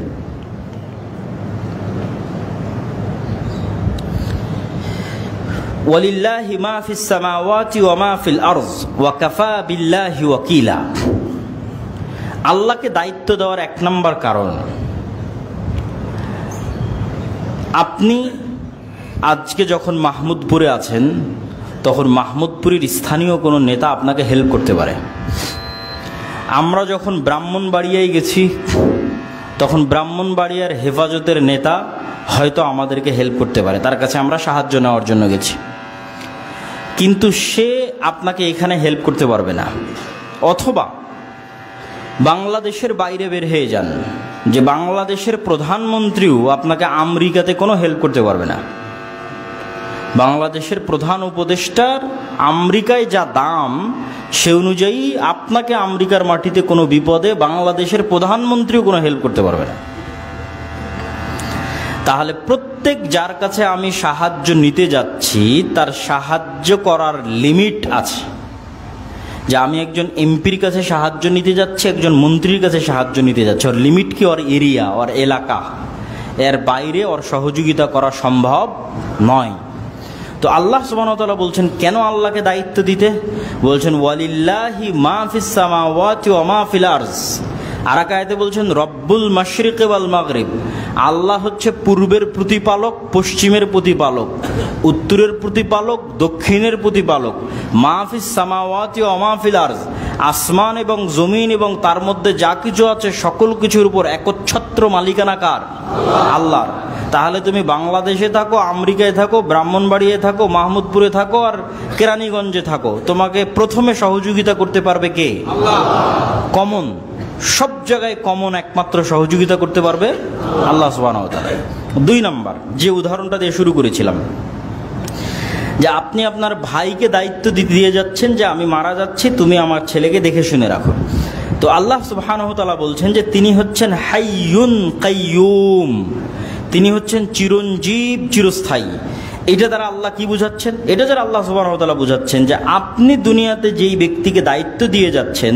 S1: ওয়ালিল্লাহি মা ফিস সামাওয়াতি ওয়া মা ফিল আরজ ওয়া কাফা বিল্লাহি ওয়াকিলা। আল্লাহকে দায়িত্ব দেওয়ার এক নম্বর কারণ, আপনি আজকে যখন মাহমুদপুরে আছেন তখন মাহমুদপুরের স্থানীয় কোনো নেতা আপনাকে হেল্প করতে পারে। আমরা যখন ব্রাহ্মণবাড়িয়ায় গেছি তখন ব্রাহ্মণবাড়িয়ার হেফাজতের নেতা হয়তো আমাদেরকে হেল্প করতে পারে, তার কাছে আমরা সাহায্য নেওয়ার জন্য গেছি, কিন্তু সে আপনাকে এখানে হেল্প করতে পারবে না। অথবা বাংলাদেশের বাইরে বের হয়ে যান, যে বাংলাদেশের প্রধানমন্ত্রীও আপনাকে আমেরিকাতে কোনো হেল্প করতে পারবে না। বাংলাদেশের প্রধান উপদেষ্টার আমেরিকায় যা দাম, সে অনুযায়ী আপনাকে আমেরিকার মাটিতে কোনো বিপদে বাংলাদেশের প্রধানমন্ত্রীও কোনো হেল্প করতে পারবে না। তাহলে প্রত্যেক যার কাছে আমি সাহায্য নিতে যাচ্ছি তার সাহায্য করার লিমিট আছে। যে আমি একজন এমপির কাছে সাহায্য নিতে যাচ্ছি, একজন মন্ত্রীর কাছে সাহায্য নিতে যাচ্ছি, ওর লিমিট কি? ওর এরিয়া, ওর এলাকা, এর বাইরে ওর সহযোগিতা করা সম্ভব নয়। তো আল্লাহ সুবহানাহু ওয়া তাআলা বলছেন কেন আল্লাহকে দায়িত্ব দিতে, বলছেন ওয়ালিল্লাহি মা ফিস সামাওয়াতি ওয়া মা ফিল আরজ। আর এক আয়াতে বলছেন রব্বুল মাশরিক ওয়াল মাগরিব। আল্লাহ হচ্ছে পূর্বের প্রতিপালক, পশ্চিমের প্রতিপালক, উত্তরের প্রতিপালক, দক্ষিণের প্রতিপালক। মা ফিস সামাওয়াতি ওয়া মা ফিল আরজ, আসমান এবং জমিন এবং তার মধ্যে যা কিছু আছে সকল কিছুর উপর একচ্ছত্র মালিকানা কার? আল্লাহর। তাহলে তুমি বাংলাদেশে থাকো, আমেরিকায় থাকো, ব্রাহ্মণবাড়িয়ায় থাকো, মাহমুদপুরে থাকো আর কেরানীগঞ্জে থাকো, তোমাকে প্রথমে সহযোগিতা করতে পারবে কে? আল্লাহ। কমন, সব জায়গায় কমন একমাত্র সহযোগিতা করতে পারবে আল্লাহ সুবহানাহু ওয়া তাআলা। দুই নাম্বার যে উদাহরণটা দিয়ে শুরু করেছিলাম, যে আপনি আপনার ভাইকে দায়িত্ব দিয়ে যাচ্ছেন যে আমি মারা যাচ্ছি, তুমি আমার ছেলেকে দেখে শুনে রাখো। তো আল্লাহ সুবহানাহু ওয়া তাআলা বলছেন যে তিনি হচ্ছেন হাইয়ুন কাইয়ুম, তিনি হচ্ছেন চিরঞ্জীব, চিরস্থায়ী। এটা দ্বারা আল্লাহ কি বুঝাচ্ছেন? এটা দ্বারা আল্লাহ সুবহানাহু ওয়া তাআলা বুঝাচ্ছেন যে আপনি দুনিয়াতে যেই ব্যক্তিকে দায়িত্ব দিয়ে যাচ্ছেন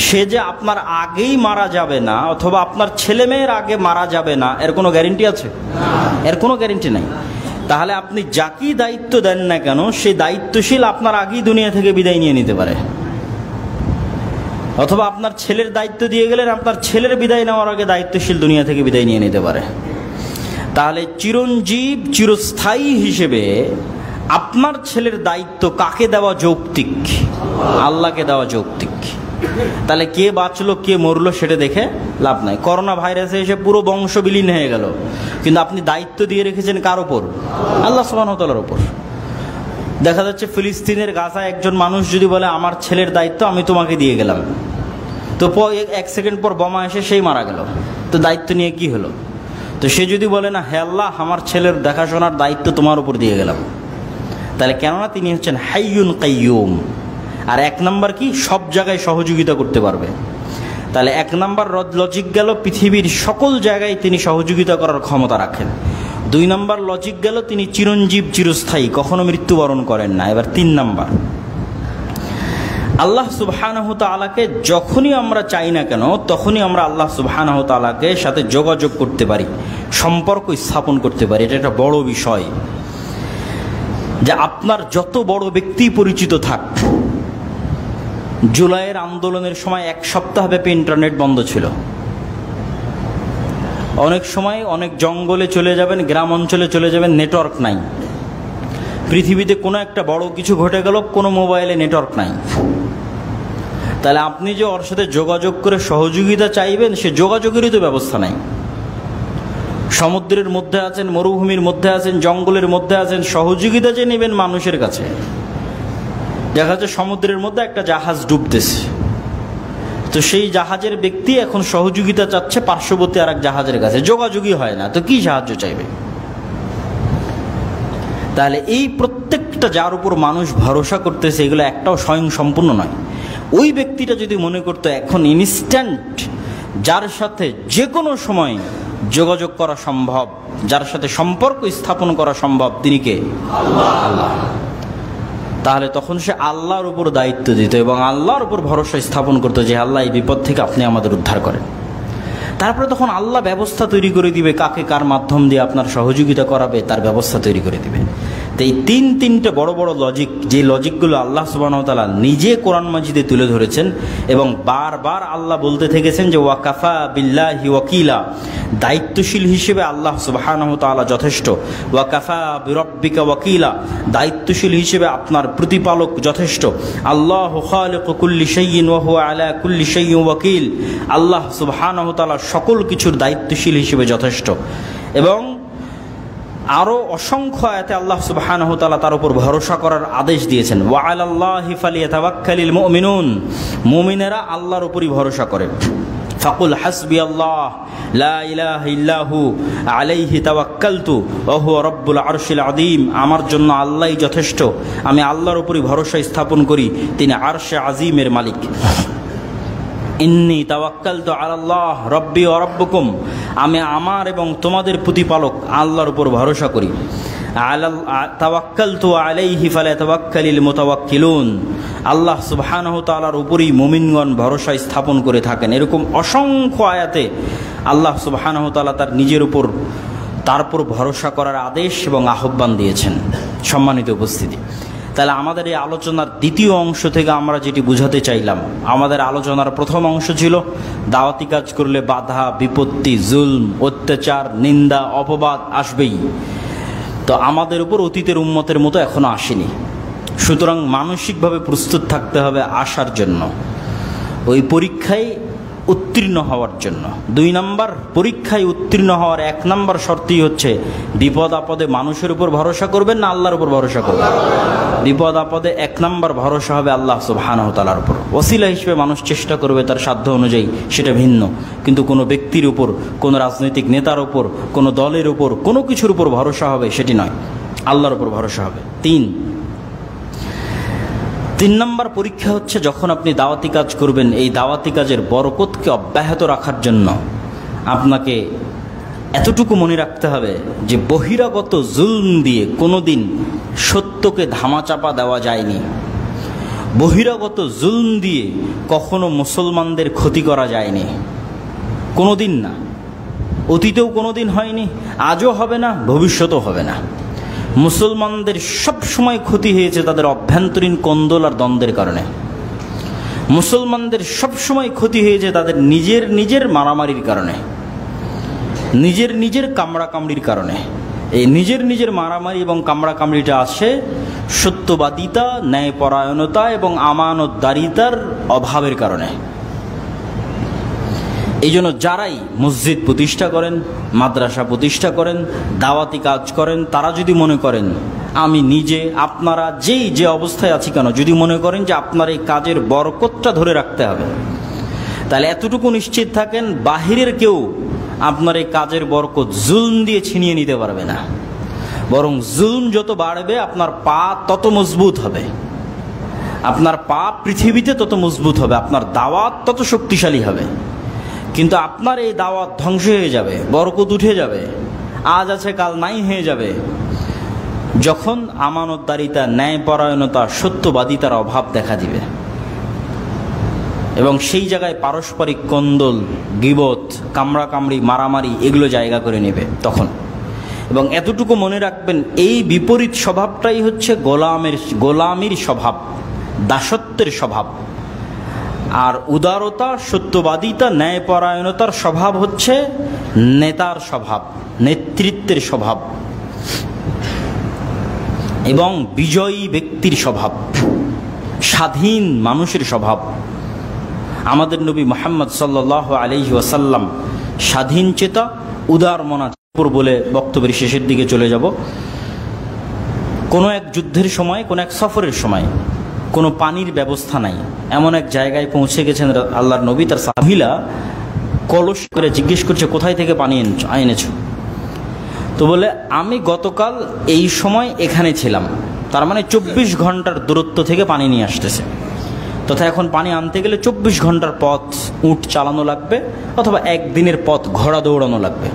S1: সে যে আপনার আগেই মারা যাবে না, অথবা আপনার ছেলে মেয়ের আগে মারা যাবে না, এর কোনো গ্যারেন্টি আছে? এর কোনো গ্যারেন্টি নাই। তাহলে আপনি যাকেই দায়িত্ব দেন না কেন, সেই দায়িত্বশীল আপনার আগেই দুনিয়া থেকে বিদায় নিয়ে নিতে পারে। অথবা আপনার ছেলের দায়িত্ব দিয়ে গেলেন, আপনার ছেলের বিদায় নেওয়ার আগে দায়িত্বশীল দুনিয়া থেকে বিদায় নিয়ে নিতে পারে। তাহলে চিরঞ্জীব, চিরস্থায়ী হিসেবে আপনার ছেলের দায়িত্ব কাকে দেওয়া যৌক্তিক? আল্লাহকে দেওয়া যৌক্তিক। তাহলে কে বাঁচলো কে মরলো সেটা দেখে লাভ নাই। করোনা ভাইরাসে এসে পুরো বংশ বিলীন হয়ে গেল, কিন্তু আপনি দায়িত্ব দিয়ে রেখেছেন কার উপর? আল্লাহ সুবহানাহু ওয়া তাআলার উপর। দেখা যাচ্ছে ফিলিস্তিনের গাজায় একজন মানুষ যদি বলে আমার ছেলের দায়িত্ব আমি তোমাকে দিয়ে গেলাম, তো এক সেকেন্ড পর বোমা এসে সেই মারা গেল, তো দায়িত্ব নিয়ে কি হলো? তো সে যদি বলে না হে আল্লাহ আমার ছেলের দেখাশোনার দায়িত্ব তোমার উপর দিয়ে গেলাম, তাহলে কেননা তিনি হচ্ছেন হাইয়ুন কাইয়ুম। আর এক নাম্বার কি? সব জায়গায় সহযোগিতা করতে পারবে। তাহলে এক নাম্বার লজিক গেল পৃথিবীর সকল জায়গায় তিনি সহযোগিতা করার ক্ষমতা রাখেন। দুই নাম্বার লজিক গেল তিনি চিরঞ্জীব, চিরস্থায়ী, কখনো মৃত্যুবরণ করেন না। এবার তিন নাম্বার, আল্লাহ সুবহানাহু তাআলাকে যখনই আমরা চাই না কেন তখনই আমরা আল্লাহ সুবহানাহু তাআলাকে সাথে যোগাযোগ করতে পারি, সম্পর্ক স্থাপন করতে পারি। এটা একটা বড় বিষয়। যে আপনার যত বড় ব্যক্তি পরিচিত থাক, জুলাইয়ের আন্দোলনের সময় এক সপ্তাহব্যাপী ইন্টারনেট বন্ধ ছিল। অনেক সময় অনেক জঙ্গলে চলে যাবেন, গ্রাম অঞ্চলে চলে যাবেন, নেটওয়ার্ক নাই। পৃথিবীতে কোনো একটা বড় কিছু ঘটে গেল, কোনো মোবাইলে নেটওয়ার্ক নাই। তাহলে আপনি যে ওর সাথে যোগাযোগ করে সহযোগিতা চাইবেন, সে যোগাযোগেরই তো ব্যবস্থা নাই। সমুদ্রের মধ্যে আছেন, মরুভূমির মধ্যে আছেন, জঙ্গলের মধ্যে আছেন, সহযোগিতা যে নেবেন মানুষের কাছে, দেখা যাচ্ছে সমুদ্রের মধ্যে একটা জাহাজ ডুবতেছে, তো সেই জাহাজের ব্যক্তি এখন সহযোগিতা চাচ্ছে পার্শ্ববর্তী আর এক জাহাজের কাছে, যোগাযোগই হয় না, তো কি সাহায্য চাইবে? তাহলে এই প্রত্যেকটা যার উপর মানুষ ভরসা করতেছে এগুলো একটাও স্বয়ং সম্পূর্ণ নয়। ওই ব্যক্তিটা যদি মনে করতো এখন ইনস্ট্যান্ট যার সাথে যে কোনো সময় যোগাযোগ করা সম্ভব, যার সাথে সম্পর্ক স্থাপন করা সম্ভব, তিনি কে? আল্লাহ। তাহলে তখন সে আল্লাহর উপর দায়িত্ব দিত এবং আল্লাহর উপর ভরসা স্থাপন করতো যে আল্লাহ এই বিপদ থেকে আপনি আমাদের উদ্ধার করেন। তারপরে তখন আল্লাহ ব্যবস্থা তৈরি করে দিবে, কাকে কার মাধ্যম দিয়ে আপনার সহযোগিতা করাবে তার ব্যবস্থা তৈরি করে দিবে। তো এই তিনটে বড় বড় লজিক, যে লজিকগুলো আল্লাহ সুবহানাহু ওয়া তাআলা নিজে কোরআন মাজিদে তুলে ধরেছেন এবং বারবার আল্লাহ বলতে থেকেছেন যে ওয়াকাফা বিল্লাহি ওয়াকিলা, দায়িত্বশীল হিসেবে আল্লাহ সুবহানাহু ওয়া তাআলা যথেষ্ট। ওয়াকাফা বিরব্বিকা ওয়াকিলা, দায়িত্বশীল হিসেবে আপনার প্রতিপালক যথেষ্ট। আল্লাহু খালিকু কুল্লি শাইইন ওয়া হুয়া আলা কুল্লি শাইইন ওয়াকিল, আল্লাহ সুবহানাহু ওয়া তাআলা সকল কিছুর দায়িত্বশীল হিসেবে যথেষ্ট। এবং আরো অসংখ্য আয়াতে আল্লাহ সুবহানাহু ওয়া তাআলা তার উপর ভরসা করার আদেশ দিয়েছেন। ওয়া আলাল্লাহি ফালিয়াতাওয়াক্কালিল মুমিনুন, মুমিনেরা আল্লাহর উপরই ভরসা করে। ফাকুল হাসবিয়াল্লাহ লা ইলাহা ইল্লাহু আলাইহি তাওয়াক্কালতু ওয়া হুয়া রাব্বুল আরশিল আযীম, আমার জন্য আল্লাহই যথেষ্ট, আমি আল্লাহর উপরই ভরসা স্থাপন করি, তিনি আরশে আযীমের মালিক। ইন্নী তাওয়াক্কালতু আলাল্লাহ রাব্বি ওয়া রাব্বুকুম, আমি আমার এবং তোমাদের প্রতিপালক আল্লাহর উপর ভরসা করি। তাওয়াক্কালতু আলাইহি ফালাতাওয়াক্কালিল মুতাওয়াক্কিলুন, আল্লাহ সুবহানাহু ওয়া তাআলার উপরই মুমিনগণ ভরসা স্থাপন করে থাকেন। এরকম অসংখ্য আয়াতে আল্লাহ সুবহানাহু ওয়া তাআলা তার নিজের উপর তারপর ভরসা করার আদেশ এবং আহ্বান দিয়েছেন। সম্মানিত উপস্থিতি, তাহলে আমাদের এই আলোচনার দ্বিতীয় অংশ থেকে আমরা যেটি বুঝাতে চাইলাম, আমাদের আলোচনার প্রথম অংশ ছিল দাওয়াতি কাজ করলে বাধা বিপত্তি, জুলম, অত্যাচার, নিন্দা, অপবাদ আসবেই। তো আমাদের উপর অতীতের উম্মতের মতো এখনো আসেনি, সুতরাং মানসিকভাবে প্রস্তুত থাকতে হবে আসার জন্য, ওই পরীক্ষায় উত্তীর্ণ হওয়ার জন্য। 2 নম্বর, পরীক্ষায় উত্তীর্ণ হওয়ার 1 নম্বর শর্তই হচ্ছে বিপদ আপদে মানুষের উপর ভরসা করবেন না আল্লাহর উপর ভরসা করবেন? বিপদ আপদে 1 নম্বর ভরসা হবে আল্লাহ সুবহানাহু ওয়া তাআলার উপর। ওসিলা হিসেবে মানুষ চেষ্টা করবে তার সাধ্য অনুযায়ী, সেটা ভিন্ন, কিন্তু কোনো ব্যক্তির উপর, কোনো রাজনৈতিক নেতার উপর, কোনো দলের উপর, কোনো কিছুর উপর ভরসা হবে সেটি নয়, আল্লাহর উপর ভরসা হবে। 3 নম্বর পরীক্ষা হচ্ছে যখন আপনি দাওয়াতি কাজ করবেন, এই দাওয়াতি কাজের বরকতকে অব্যাহত রাখার জন্য আপনাকে এতটুকু মনে রাখতে হবে যে বহিরাগত জুলম দিয়ে কোনোদিন সত্যকে ধামাচাপা দেওয়া যায়নি, বহিরাগত জুলম দিয়ে কখনো মুসলমানদের ক্ষতি করা যায়নি, কোনোদিন না, অতীতেও কোনোদিন হয়নি, আজও হবে না, ভবিষ্যতেও হবে না। মুসলমানদের সব সময় ক্ষতি হয়েছে তাদের অভ্যন্তরীণ কোন্দল আর দ্বন্দ্বের কারণে। মুসলমানদের সব সময় ক্ষতি হয়েছে তাদের নিজের মারামারির কারণে, নিজের কামড়াকামড়ির কারণে। এই নিজের মারামারি এবং কামড়াকামড়িটা আসে সত্যবাদিতা, ন্যায়পরায়ণতা এবং আমানতদারিতার অভাবের কারণে। এই জন্য যারাই মসজিদ প্রতিষ্ঠা করেন, মাদ্রাসা প্রতিষ্ঠা করেন, দাওয়াতি কাজ করেন, তারা যদি মনে করেন আমি নিজে, আপনারা যে অবস্থায় আছি কেন, যদি মনে করেন যে আপনার এই কাজের বরকতটা ধরে রাখতে হবে, তাহলে এতটুকু নিশ্চিত থাকেন বাহিরের কেউ আপনার এই কাজের বরকত জুলম দিয়ে ছিনিয়ে নিতে পারবে না। বরং জুলম যত বাড়বে আপনার পা তত মজবুত হবে, আপনার পা পৃথিবীতে তত মজবুত হবে, আপনার দাওয়াত তত শক্তিশালী হবে। কিন্তু আপনার এই দাওয়াত ধ্বংস হয়ে যাবে, বরকত উঠে যাবে, আজ আছে কাল নাই হয়ে যাবে, যখন আমানতদারিতা, ন্যায়পরায়ণতা, সত্যবাদিতার অভাব দেখা দিবে এবং সেই জায়গায় পারস্পরিক কোন্দল, গীবত, কামড়াকামড়ি, মারামারি এগুলো জায়গা করে নেবে তখন। এবং এতটুকু মনে রাখবেন, এই বিপরীত স্বভাবটাই হচ্ছে গোলামির স্বভাব, দাসত্বের স্বভাব। আর উদারতা, সত্যবাদিতা, ন্যায়পরায়ণতার স্বভাব হচ্ছে নেতার স্বভাব, নেতৃত্বের স্বভাব এবং বিজয়ী ব্যক্তির স্বভাব, স্বাধীন মানুষের স্বভাব। আমাদের নবী মুহাম্মদ সাল্লাল্লাহু আলাইহি ওয়াসাল্লাম স্বাধীন চেতা, উদার মনা বলে বক্তব্যের শেষের দিকে চলে যাব। কোনো এক যুদ্ধের সময়, কোনো এক সফরের সময় কোনো পানির ব্যবস্থা নাই, এমন এক জায়গায় পৌঁছে গেছেন আল্লাহর নবী। তার মহিলা কলস করে জিজ্ঞেস করছে, কোথায় থেকে পানি এনেছো? তো বলে, আমি গতকাল এই সময় এখানে ছিলাম। তার মানে 24 ঘন্টার দূরত্ব থেকে পানি নিয়ে আসতেছে। তথা এখন পানি আনতে গেলে 24 ঘন্টার পথ উট চালানো লাগবে, অথবা একদিনের পথ ঘোড়া দৌড়ানো লাগবে।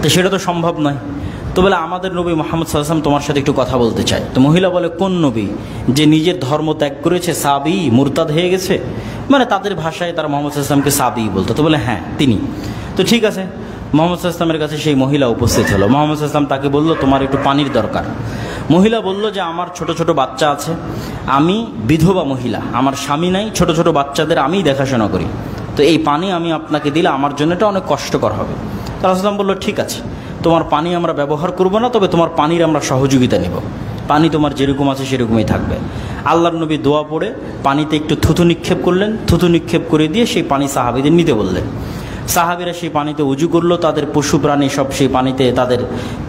S1: তো সেটা তো সম্ভব নয়। তো বলে, আমাদের নবী মুহাম্মদ সাল্লাল্লাহু আলাইহি ওয়াসাল্লাম তোমার সাথে একটু কথা বলতে চায়। তো মহিলা বলে, কোন নবী? যে নিজের ধর্ম ত্যাগ করেছে, সাবি, মুরতাদ হয়ে গেছে, মানে তাদের ভাষায় তারা মুহাম্মদ সাল্লাল্লাহু আলাইহি ওয়াসাল্লামকে সাবি বলতো। তো বলে, হ্যাঁ তিনি। তো ঠিক আছে, মুহাম্মদ সাল্লাল্লাহু আলাইহি ওয়াসাল্লামের কাছে সেই মহিলা উপস্থিত হলো। মুহাম্মদ সাল্লাল্লাহু আলাইহি ওয়াসাল্লাম তাকে বলল, তোমার একটু পানির দরকার। মহিলা বলল যে, আমার ছোট ছোট বাচ্চা আছে, আমি বিধবা মহিলা, আমার স্বামী নাই, ছোট ছোট বাচ্চাদের আমিই দেখাশোনা করি, তো এই পানি আমি আপনাকে দিলে আমার জন্য এটা অনেক কষ্টকর হবে। রাসূলুল্লাহ সাল্লাল্লাহু আলাইহি ওয়াসাল্লাম বলল, ঠিক আছে, তোমার পানি আমরা ব্যবহার করব না, তবে তোমার পানির আমরা সহযোগিতা নেব, পানি তোমার যেরকম আছে সেরকমই থাকবে। আল্লাহর নবী দোয়া পড়ে পানিতে একটু থুতু নিক্ষেপ করলেন, থুতু নিক্ষেপ করে দিয়ে সেই পানি সাহাবীদের নিতে বললেন। সাহাবীরা সেই পানিতে উজু করলো, তাদের পশু প্রাণী সব সেই পানিতে তাদের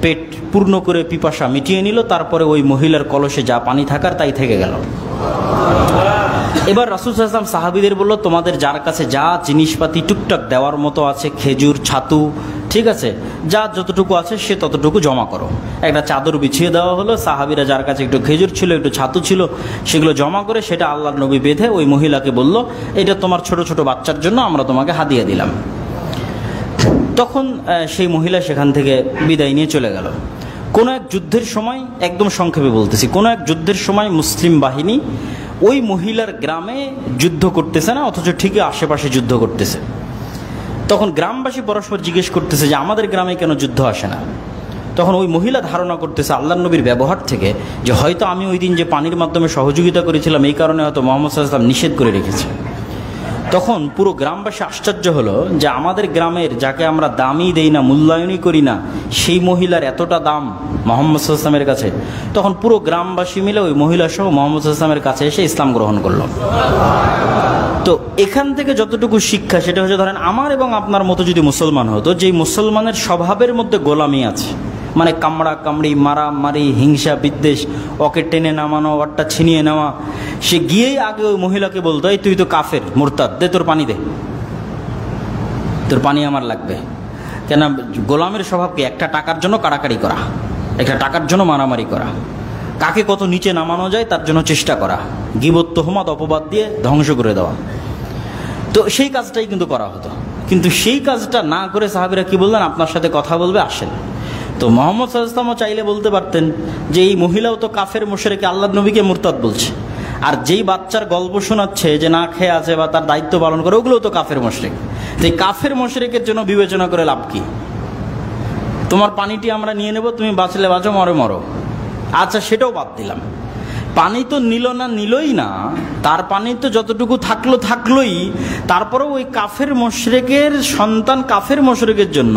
S1: পেট পূর্ণ করে পিপাসা মিটিয়ে নিল। তারপরে ওই মহিলার কলসে যা পানি থাকার তাই থেকে গেল। এবার রাসূল সাল্লাল্লাহু আলাইহি ওয়াসাল্লাম সাহাবীদের বলল, তোমাদের যার কাছে যা জিনিসপাতি টুকটাক দেওয়ার মতো আছে, খেজুর, ছাতু, ঠিক আছে, যা যতটুকু আছে সে ততটুকু জমা করো। একটা চাদর বিছিয়ে দেওয়া হলো, সাহাবীরা যার কাছে একটু খেজুর ছিল, একটু ছাতু ছিল, সেগুলো জমা করে সেটা আল্লাহর নবী বেঁধে ওই মহিলাকে বলল, এটা তোমার ছোট ছোট বাচ্চার জন্য আমরা তোমাকে হাদিয়া দিলাম। তখন সেই মহিলা সেখান থেকে বিদায় নিয়ে চলে গেল। কোনো এক যুদ্ধের সময়, একদম সংক্ষেপে বলতেছি, কোনো এক যুদ্ধের সময় মুসলিম বাহিনী ওই মহিলার গ্রামে যুদ্ধ করতেছে না, অথচ ঠিকই আশেপাশে যুদ্ধ করতেছে। তখন গ্রামবাসী পরস্পর জিজ্ঞেস করতেছে যে, আমাদের গ্রামে কেন যুদ্ধ আসে না? তখন ওই মহিলা ধারণা করতেছে আল্লাহর নবীর ব্যবহার থেকে যে হয়তো আমি ওই দিন যে পানির মাধ্যমে সহযোগিতা করেছিলাম এই কারণে হয়তো মুহাম্মদ সাল্লাল্লাহু আলাইহি ওয়াসাল্লাম নিষেধ করে রেখেছে। তখন পুরো গ্রামবাসী আশ্চর্য হলো যে আমাদের গ্রামের যাকে আমরা দামই দেই না, মূল্যায়নই করি না, সেই মহিলার এতটা দাম মুহাম্মদ সাল্লাল্লাহু আলাইহি ওয়াসাল্লামের কাছে। তখন পুরো গ্রামবাসী মিলে ওই মহিলা সহ মুহাম্মদ সাল্লাল্লাহু আলাইহি ওয়াসাল্লামের কাছে এসে ইসলাম গ্রহণ করলো। তো এখান থেকে যতটুকু শিক্ষা সেটা হচ্ছে, ধরেন আমার এবং আপনার মতো যদি মুসলমান হতো, যেই মুসলমানের স্বভাবের মধ্যে গোলামি আছে, মানে কামড়া কামড়ি, মারামারি, হিংসা বিদ্বেষ, ওকে টেনে নামানো, ওরটা ছিনিয়ে নেওয়া, সে গিয়েই আগে ওই মহিলাকে বলতো, এই তুই তো কাফের, মুরতাদ, দে তোর পানি দে, তোর পানি আমার লাগবে। কেন? গোলামের স্বভাব কি? একটা টাকার জন্য কাড়াকাড়ি করা, একটা টাকার জন্য মারামারি করা, কাকে কত নিচে নামানো যায় তার জন্য চেষ্টা করা, গীবত, তুহমত, অপবাদ দিয়ে ধ্বংস করে দেওয়া। তো সেই কাজটাই কিন্তু করা হতো। কিন্তু সেই কাজটা না করে সাহাবীরা কি বললেন, আপনার সাথে কথা বলবে, আসেন। তো মুহাম্মদ সাল্লাল্লাহু আলাইহি ওয়াসাল্লাম চাইলে বলতে পারতেন যে এই মহিলাও তো কাফের মুশরিক, আল্লাহর নবীকে মুরতাদ বলছে, আর যেই বাচ্চার গল্প শোনাচ্ছে যে না খেয়ে আছে বা তার দায়িত্ব পালন করে, ওগুলোও তো কাফের মুশরিক। যে কাফের মুশরিকের জন্য বিবেচনা করে লাভ কি? তোমার পানিটি আমরা নিয়ে নেব, তুমি বাঁচলে বাঁচো, মরে মরো, আচ্ছা সেটাও বাদ দিলাম। পানি তো নিলই না, তার পানি তো যতটুকু থাকলোই, তারপরেও ওই কাফের মুশরিকের সন্তান, কাফের মুশরিকের জন্য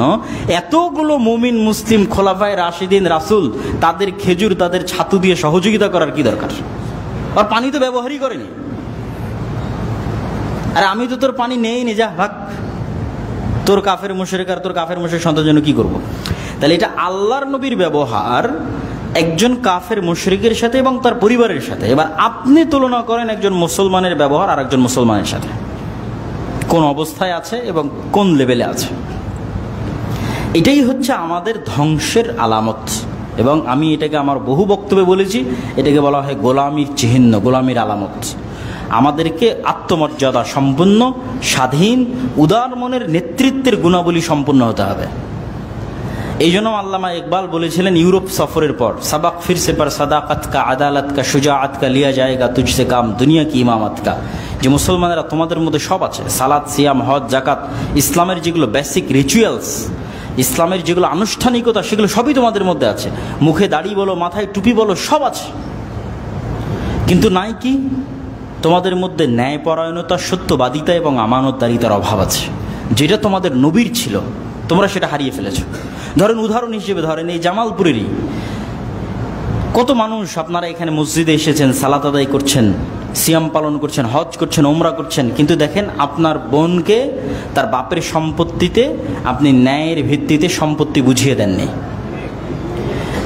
S1: এতগুলো মুমিন মুসলিম খোলাফায়ে রাশিদিন, রাসূল, তাদের খেজুর, তাদের ছাতু দিয়ে সহযোগিতা করার কি দরকার? আর পানি তো ব্যবহারই করেনি। আরে আমি তো তোর পানি নেইনি, যা ভাগ, তোর কাফের মুশরিক আর তোর কাফের মুশরিক সন্তানের জন্য কি করব? তাহলে এটা আল্লাহর নবীর ব্যবহার একজন কাফের মুশরিকের সাথে এবং তার পরিবারের সাথে। এবার আপনি তুলনা করেন একজন মুসলমানের ব্যবহার আর একজন মুসলমানের সাথে, কোন অবস্থায় আছে এবং কোন লেভেলে আছে। এটাই হচ্ছে আমাদের ধ্বংসের আলামত। এবং আমি এটাকে আমার বহু বক্তব্যে বলেছি, এটাকে বলা হয় গোলামির চিহ্ন, গোলামির আলামত। আমাদেরকে আত্মমর্যাদা সম্পন্ন, স্বাধীন, উদার মনের নেতৃত্বের গুণাবলী সম্পন্ন হতে হবে। এই জন্য আল্লামা ইকবাল বলেছিলেন ইউরোপ সফরের পর, সাবাক ফিরসে পর সাদাকাত কা, আদালত কা, শুজাআত কা লিয়া জায়েগা তুঝসে কাম, দুনিয়া কি ইমামত কা। যে মুসলমানেরা তোমাদের মধ্যে সব আছে, সালাত, সিয়াম, হজ, জাকাত, ইসলামের যেগুলো বেসিক রিচুয়ালস, ইসলামের যেগুলো আনুষ্ঠানিকতা, সেগুলো সবই তোমাদের মধ্যে আছে। মুখে দাড়ি বলো, মাথায় টুপি বলো, সব আছে। কিন্তু নাই কি? তোমাদের মধ্যে ন্যায়পরায়ণতা, সত্যবাদিতা এবং আমানতদারিতার অভাব আছে, যেটা তোমাদের নবীর ছিল, তোমরা সেটা হারিয়ে ফেলেছো। ধরেন উদাহরণ হিসেবে ধরেন এই জামালপুরেরই কত মানুষ, আপনারা এখানে মসজিদে এসেছেন, সালাত আদায় করছেন, সিয়াম পালন করছেন, হজ করছেন, ওমরা করছেন, কিন্তু দেখেন আপনার বোনকে তার বাপের সম্পত্তিতে আপনি ন্যায়ের ভিত্তিতে সম্পত্তি বুঝিয়ে দেননি।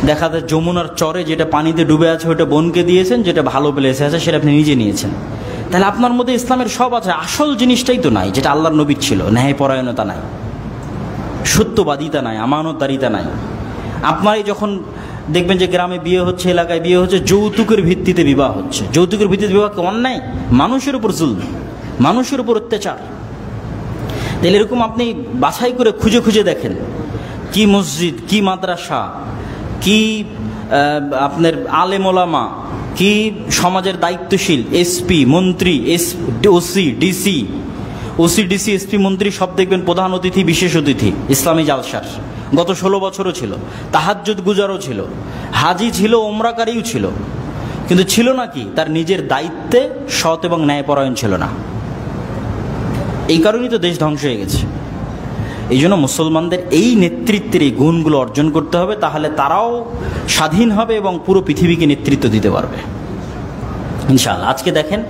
S2: দেখা যায় যমুনার চরে যেটা পানিতে ডুবে আছে ওটা বোনকে দিয়েছেন, যেটা ভালো প্লেসে আছে সেটা আপনি নিজে নিয়েছেন। তাহলে আপনার মধ্যে ইসলামের সব আছে, আসল জিনিসটাই তো নাই, যেটা আল্লাহর নবীর ছিল। ন্যায়পরায়ণতা নাই, সত্যবাদিতা নাই, আমানতদারিতা নাই। আপনারই যখন দেখবেন যে গ্রামে বিয়ে হচ্ছে, এলাকায় বিয়ে হচ্ছে, যৌতুকের ভিত্তিতে বিবাহ হচ্ছে। যৌতুকের ভিত্তিতে বিবাহ কি অন্যায়? মানুষের উপর জুলম, মানুষের উপর অত্যাচার। তাহলে এরকম আপনি বাছাই করে খুঁজে খুঁজে দেখেন কি মসজিদ, কি মাদ্রাসা, কি আপনার আলেম ওলামা, কি সমাজের দায়িত্বশীল এসপি, মন্ত্রী, ওসি, ডিসি, এসপি, মন্ত্রী সব দেখবেন প্রধান অতিথি, বিশেষ অতিথি ইসলামী জালসার। গত 16 বছরও ছিল, তাহাজ্জুদ গুজারও ছিল, হাজি ছিল, ওমরাকারীও ছিল, কিন্তু ছিল না কি তার নিজের দায়িত্বে সৎ এবং ন্যায়পরায়ণ ছিল না। এই কারণেই তো দেশ ধ্বংস হয়ে গেছে। এই জন্য মুসলমানদের এই নেতৃত্বের এই গুণগুলো অর্জন করতে হবে, তাহলে তারাও স্বাধীন হবে এবং পুরো পৃথিবীকে নেতৃত্ব দিতে পারবে ইনশাআল্লাহ। আজকে দেখেন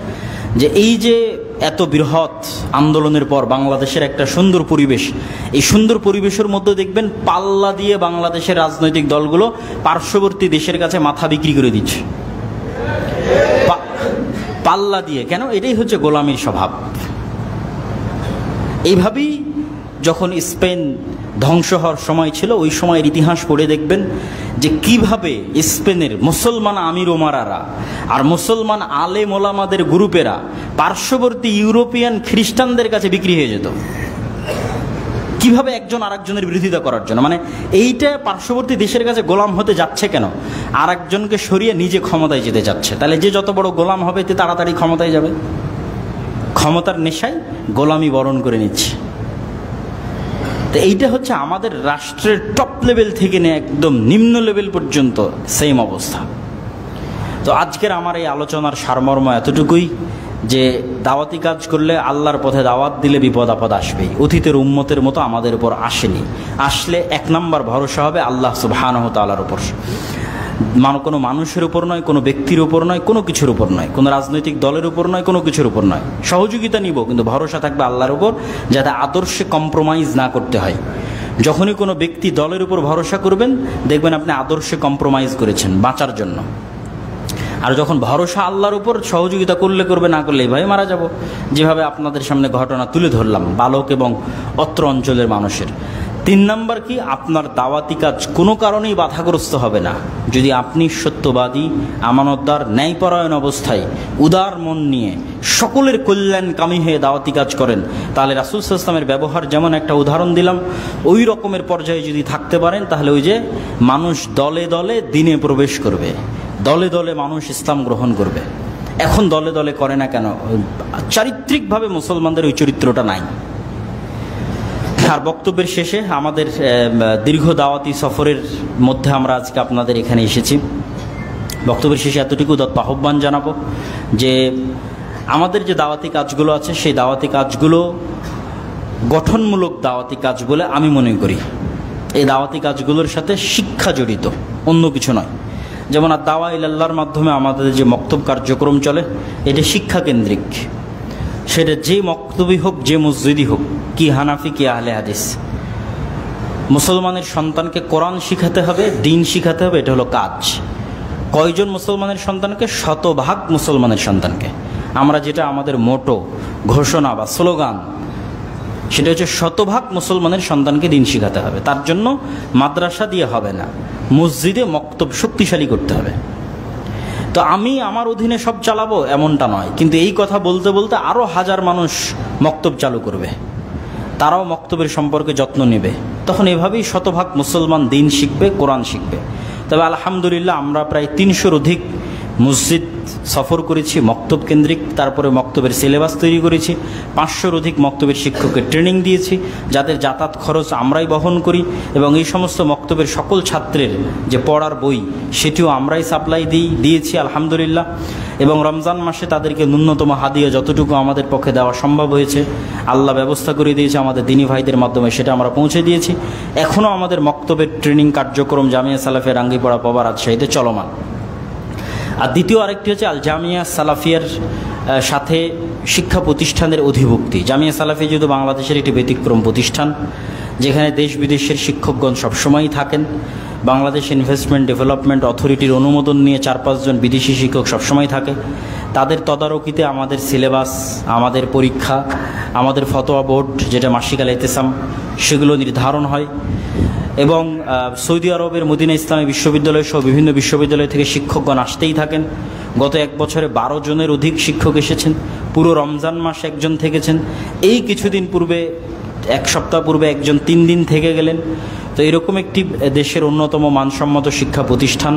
S2: যে এই যে এত বৃহৎ আন্দোলনের পর বাংলাদেশের একটা সুন্দর পরিবেশ, এই সুন্দর পরিবেশের মধ্যে দেখবেন পাল্লা দিয়ে বাংলাদেশের রাজনৈতিক দলগুলো পার্শ্ববর্তী দেশের কাছে মাথা বিক্রি করে দিচ্ছে। পাল্লা দিয়ে কেন? এটাই হচ্ছে গোলামির স্বভাব। এইভাবেই যখন স্পেন ধ্বংস হওয়ার সময় ছিল, ওই সময়ের ইতিহাস পড়ে দেখবেন যে কিভাবে স্পেনের মুসলমান আমির ওমারারা আর মুসলমান আলেম ওলামাদের গ্রুপেরা পার্শ্ববর্তী ইউরোপিয়ান খ্রিস্টানদের কাছে বিক্রি হয়ে যেত, কিভাবে একজন আরেকজনের বিরোধিতা করার জন্য। মানে এইটা পার্শ্ববর্তী দেশের কাছে গোলাম হতে যাচ্ছে কেন? আর একজনকে সরিয়ে নিজে ক্ষমতায় যেতে যাচ্ছে। তাহলে যে যত বড় গোলাম হবে তে তাড়াতাড়ি ক্ষমতায় যাবে। ক্ষমতার নেশায় গোলামি বরণ করে নিচ্ছে। তো এইটা হচ্ছে আমাদের রাষ্ট্রের টপ লেভেল থেকে নিয়ে একদম নিম্ন লেভেল পর্যন্ত সেম অবস্থা। তো আজকের আমার এই আলোচনার সারমর্ম এতটুকুই যে দাওয়াতি কাজ করলে, আল্লাহর পথে দাওয়াত দিলে বিপদ আপদ আসবেই। অতীতের উম্মতের মতো আমাদের উপর আসেনি। আসলে 1 নম্বর ভরসা হবে আল্লাহ সুবহানাহু ওয়া তাআলার উপর। কোনো মানুষের উপর নয়, কোনো ব্যক্তির উপর নয়, কোনো কিছুর উপর নয়, কোনো রাজনৈতিক দলের উপর নয়, কোনো কিছুর উপর নয়। সহযোগিতা নিব, কিন্তু ভরসা থাকবে আল্লাহর উপর, যাতে আদর্শে কম্প্রোমাইজ না করতে হয়। যখনই কোনো ব্যক্তি দলের উপর ভরসা করবেন, দেখবেন আপনি আদর্শে কম্প্রোমাইজ করেছেন বাঁচার জন্য। আর যখন ভরসা আল্লাহর উপর, সহযোগিতা করলে করবে, না করলে এইভাবে মারা যাব। যেভাবে আপনাদের সামনে ঘটনা তুলে ধরলাম বালক এবং অত্র অঞ্চলের মানুষের। 3 নম্বর কি, আপনার দাওয়াতি কাজ কোনো কারণেই বাধাগ্রস্ত হবে না যদি আপনি সত্যবাদী, আমানতদার, ন্যায়পরায়ণ অবস্থায় উদার মন নিয়ে সকলের কল্যাণকামী হয়ে দাওয়াতি কাজ করেন। তাহলে রাসূল সাল্লাল্লাহু আলাইহি ওয়াসাল্লামের ব্যবহার যেমন একটা উদাহরণ দিলাম, ওই রকমের পর্যায়ে যদি থাকতে পারেন, তাহলে ওই যে মানুষ দলে দলে দিনে প্রবেশ করবে, দলে দলে মানুষ ইসলাম গ্রহণ করবে। এখন দলে দলে করে না কেন? চারিত্রিকভাবে মুসলমানদের ওই চরিত্রটা নাই। আর বক্তব্যের শেষে আমাদের দীর্ঘ দাওয়াতি সফরের মধ্যে আমরা আজকে আপনাদের এখানে এসেছি। বক্তব্যের শেষে এতটুকু আহ্বান জানাবো যে আমাদের যে দাওয়াতি কাজগুলো আছে, সেই দাওয়াতি কাজগুলো গঠনমূলক দাওয়াতি কাজ বলে আমি মনে করি। এই দাওয়াতি কাজগুলোর সাথে শিক্ষা জড়িত, অন্য কিছু নয়। যেমন আর দাওয়া ইলাল্লাহর মাধ্যমে আমাদের যে মক্তব কার্যক্রম চলে, এটা শিক্ষা কেন্দ্রিক। সেটা যে মক্তবই হোক, যে মসজিদই হোক, কি হানাফি কি আহলে হাদিস, মুসলমানের সন্তানকে কোরআন শিখাতে হবে, দিন শিখাতে হবে। এটা হলো কাজ। কয়জন মুসলমানের সন্তানকে? 100% মুসলমানের সন্তানকে। আমরা যেটা আমাদের মোটো ঘোষণা বা স্লোগান, সেটা হচ্ছে 100% মুসলমানের সন্তানকে দিন শিখাতে হবে। তার জন্য মাদ্রাসা দিয়ে হবে না, মসজিদে মক্তব শক্তিশালী করতে হবে। তো আমি আমার অধীনে সব চালাবো এমনটা নয়, কিন্তু এই কথা বলতে বলতে আরও 1000 মানুষ মক্তব চালু করবে, তারাও মক্তবের সম্পর্কে যত্ন নেবে। তখন এভাবেই 100% মুসলমান দিন শিখবে, কোরআন শিখবে। তবে আলহামদুলিল্লাহ আমরা প্রায় 300-র অধিক মসজিদ সফর করেছি মক্তব কেন্দ্রিক। তারপরে মক্তবের সিলেবাস তৈরি করেছি, 500-র অধিক মক্তবের শিক্ষকের ট্রেনিং দিয়েছি, যাদের যাতায়াত খরচ আমরাই বহন করি। এবং এই সমস্ত মক্তবের সকল ছাত্রের যে পড়ার বই, সেটিও আমরাই সাপ্লাই দিয়েছি আলহামদুলিল্লাহ। এবং রমজান মাসে তাদেরকে ন্যূনতম হাদিয়া যতটুকু আমাদের পক্ষে দেওয়া সম্ভব হয়েছে, আল্লাহ ব্যবস্থা করে দিয়েছে আমাদের দিনী ভাইদের মাধ্যমে, সেটা আমরা পৌঁছে দিয়েছি। এখনও আমাদের মক্তবের ট্রেনিং কার্যক্রম জামিয়া সালাফিয়া রাঙ্গিপাড়া পবা রাজশাহীতে চলমান। আর দ্বিতীয় আরেকটি হচ্ছে আল জামিয়া সালাফিয়ার সাথে শিক্ষা প্রতিষ্ঠানের অধিভুক্তি। জামিয়া সালাফিয়া যেহেতু বাংলাদেশের একটি ব্যতিক্রম প্রতিষ্ঠান, যেখানে দেশ বিদেশের শিক্ষকগণ সবসময়ই থাকেন, বাংলাদেশ ইনভেস্টমেন্ট ডেভেলপমেন্ট অথরিটির অনুমোদন নিয়ে 4-5 জন বিদেশি শিক্ষক সবসময় থাকে। তাদের তদারকিতে আমাদের সিলেবাস, আমাদের পরীক্ষা, আমাদের ফতোয়া বোর্ড যেটা মাসিক আল ইতিসাম সেগুলো নির্ধারণ হয়। এবং সৌদি আরবের মদিনা ইসলামী বিশ্ববিদ্যালয় সহ বিভিন্ন বিশ্ববিদ্যালয় থেকে শিক্ষকগণ আসতেই থাকেন। গত 1 বছরে 12 জনের অধিক শিক্ষক এসেছেন। পুরো রমজান মাস একজন থেকেছেন। এই কিছুদিন পূর্বে 1 সপ্তাহ পূর্বে একজন 3 দিন থেকে গেলেন। তো এরকম একটি দেশের অন্যতম মানসম্মত শিক্ষা প্রতিষ্ঠান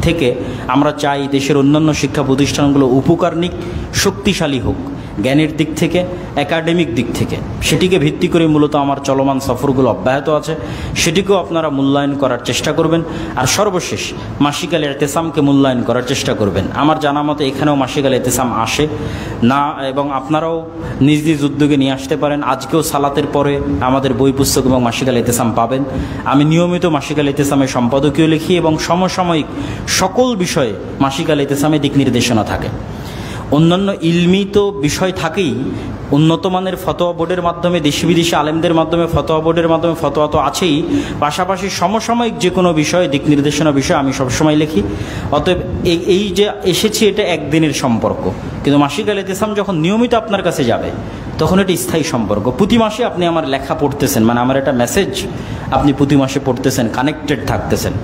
S2: থেকে আমরা চাই দেশের অন্যান্য শিক্ষা প্রতিষ্ঠানগুলো উপকার নিক, শক্তিশালী হোক জ্ঞানের দিক থেকে, একাডেমিক দিক থেকে। সেটিকে ভিত্তি করে মূলত আমার চলমান সফরগুলো অব্যাহত আছে, সেটিকেও আপনারা মূল্যায়ন করার চেষ্টা করবেন। আর সর্বশেষ মাসিক আল ইতিসামকে মূল্যায়ন করার চেষ্টা করবেন। আমার জানা মতে এখানেও মাসিক আল ইতিসাম আসে না, এবং আপনারাও নিজ নিজ উদ্যোগে নিয়ে আসতে পারেন। আজকেও সালাতের পরে আমাদের বই পুস্তক এবং মাসিক আল ইতিসাম পাবেন। আমি নিয়মিত মাসিক আল ইতিসামের সম্পাদকীয় লিখি এবং সমসাময়িক সকল বিষয়ে মাসিক আল ইতিসামে দিক নির্দেশনা থাকে। অন্যান্য ইলমি তো বিষয় থাকেই, উন্নত মানের ফতোয়া বোর্ডের মাধ্যমে, দেশি বিদেশি আলেমদের মাধ্যমে ফতোয়া বোর্ডের মাধ্যমে ফতোয়া তো আছেই, পাশাপাশি সমসাময়িক যে কোনো বিষয়ে দিক নির্দেশনা বিষয়ে আমি সবসময় লিখি। অতএব এই যে এসেছি এটা একদিনের সম্পর্ক, কিন্তু মাসিক আল ইতিসাম যখন নিয়মিত আপনার কাছে যাবে তখন এটি স্থায়ী সম্পর্ক। প্রতি মাসে আপনি আমার লেখা পড়তেছেন, মানে আমার একটা মেসেজ আপনি প্রতি মাসে পড়তেছেন, কানেক্টেড থাকতেছেন।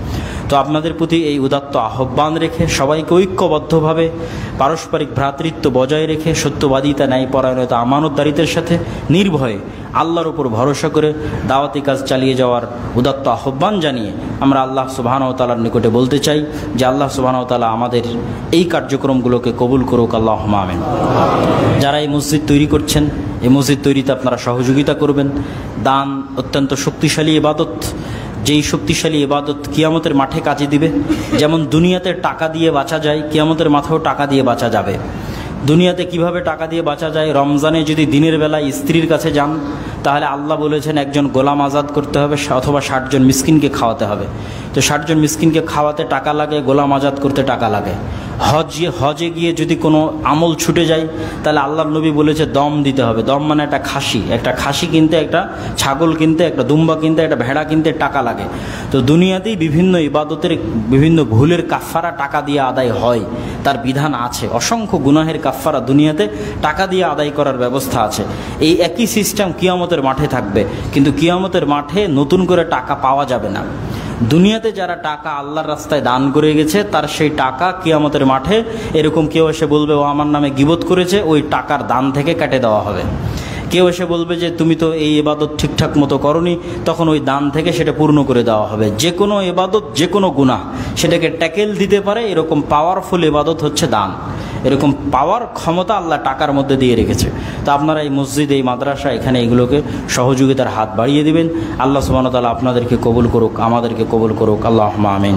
S2: তো আপনাদের প্রতি এই উদাত্ত আহ্বান রেখে সবাইকে ঐক্যবদ্ধভাবে পারস্পরিক ভ্রাতৃত্ব বজায় রেখে সত্যবাদিতা, ন্যায়পরায়ণতা, আমানতদারিতার সাথে নির্ভয়ে আল্লাহর উপর ভরসা করে দাওয়াতি কাজ চালিয়ে যাওয়ার উদাত্ত আহ্বান জানিয়ে আমরা আল্লাহ সুবহানাহু ওয়া তাআলার নিকটে বলতে চাই যে আল্লাহ সুবহানাহু ওয়া তাআলা আমাদের এই কার্যক্রমগুলোকে কবুল করুক, আল্লাহুম্মা আমিন। যারা এই মসজিদ তৈরি করছেন, এই মসজিদ তৈরিতে আপনারা সহযোগিতা করবেন। দান অত্যন্ত শক্তিশালী ইবাদত, যেই শক্তিশালী ইবাদত কিয়ামতের মাঠে কাজে দিবে। যেমন দুনিয়াতে টাকা দিয়ে বাঁচা যায়, কিয়ামতের মাঠেও টাকা দিয়ে বাঁচা যাবে। দুনিয়াতে কিভাবে টাকা দিয়ে বাঁচা যায়? রমজানে যদি দিনের বেলায় স্ত্রীর কাছে যান তাহলে আল্লাহ বলেছেন একজন গোলাম আজাদ করতে হবে অথবা 60 জন মিসকিনকে খাওয়াতে হবে। তো 60 জন মিসকিনকে খাওয়াতে টাকা লাগে, গোলাম আজাদ করতে টাকা লাগে। হজে গিয়ে যদি কোনো আমল ছুটে যায় তাহলে আল্লাহর নবী বলেছে দম দিতে হবে। দম মানে একটা খাসি কিনতে, একটা ছাগল কিনতে, একটা দুম্বা কিনতে, একটা ভেড়া কিনতে টাকা লাগে। তো দুনিয়াতেই বিভিন্ন ইবাদতের বিভিন্ন ভুলের কাফফারা টাকা দিয়ে আদায় হয়, তার বিধান আছে। অসংখ্য গুনাহের কাফফারা দুনিয়াতে টাকা দিয়ে আদায় করার ব্যবস্থা আছে। এই একই সিস্টেম কিয়ামতের মাঠে থাকবে, কিন্তু কিয়ামতের মাঠে নতুন করে টাকা পাওয়া যাবে না। দুনিয়াতে যারা টাকা আল্লাহর রাস্তায় দান করে গেছে তার সেই টাকা কিয়ামতের মাঠে এরকম কেউ এসে বলবে ও আমার নামে গীবত করেছে, ওই টাকার দান থেকে কেটে দেওয়া হবে। কেউ এসে বলবে যে তুমি তো এই ইবাদত ঠিকঠাক মতো করনি, তখন ওই দান থেকে সেটা পূর্ণ করে দেওয়া হবে। যে কোনো ইবাদত, যে কোনো গুনাহ সেটাকে ট্যাকেল দিতে পারে এরকম পাওয়ারফুল ইবাদত হচ্ছে দান। এরকম পাওয়ার ক্ষমতা আল্লাহ টাকার মধ্যে দিয়ে রেখেছে। তো আপনারা এই মসজিদ, এই মাদ্রাসা, এখানে এগুলোকে সহযোগিতার হাত বাড়িয়ে দিবেন। আল্লাহ সুবহানাহু ওয়া তাআলা আপনাদেরকে কবুল করুক, আমাদেরকে কবুল করুক, আল্লাহুম্মা আমিন।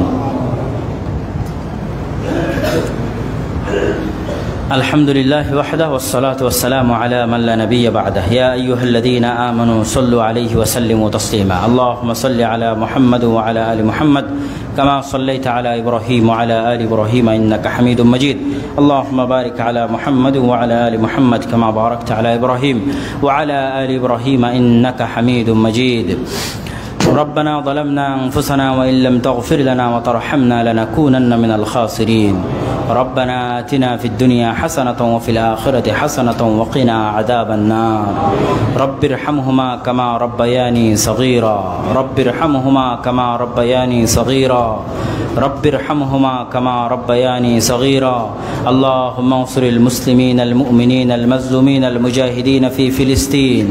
S2: الحمد لله وحده والصلاة والسلام على من لا نبي بعده يا أيها الذين آمنوا صلوا عليه وسلموا تسليما اللهم صل على محمد وعلى آل محمد كما صليت على إبراهيم وعلى آل إبراهيم إنك حميد مجيد اللهم بارك على محمد وعلى آل محمد كما باركت على إبراهيم وعلى آل إبراهيم إنك حميد مجيد ربنا ظلمنا أنفسنا وإن لم تغفر لنا وترحمنا لنكونن من الخاسرين ربنا آتنا في الدنيا حسنة وفي الآخرة حسنة وقنا عذاب النار رب ارحمهما كما ربياني صغيرا رب ارحمهما كما ربياني صغيرا رب ارحمهما كما ربياني صغيرا اللهم انصر المسلمين المؤمنين المظلومين المجاهدين في فلسطين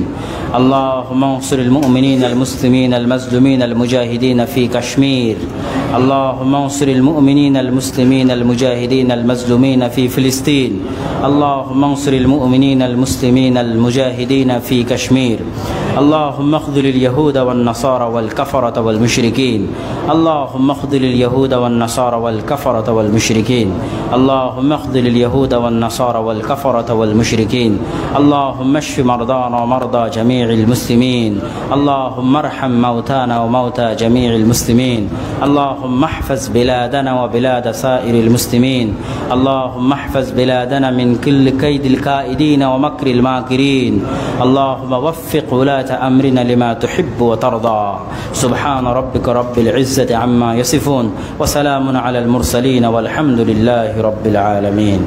S2: اللهم انصر المؤمنين المسلمين المظلومين المجاهدين في كشمير اللهم انصر المؤمنين المسلمين المجاهدين المظلومين في فلسطين اللهم انصر المؤمنين المسلمين المجاهدين في كشمير اللهم اخذل اليهود والنصارى والكفرة والمشركين اللهم اخذل اليهود والنصارى والكفرة والمشركين اللهم اخذل اليهود والنصارى والكفرة والمشركين اللهم اشف مرضانا ومرضى جميع المسلمين اللهم ارحم موتانا وموتى جميع المسلمين اللهم احفظ بلادنا وبلاد سائر المسلمين اللهم احفظ بلادنا من كل كيد الكائدين ومكر الماكرين اللهم وفق ولاة ولاة أمرنا لما تحب وترضى سبحان ربك رب العزة عما يصفون وسلام على المرسلين والحمد لله رب العالمين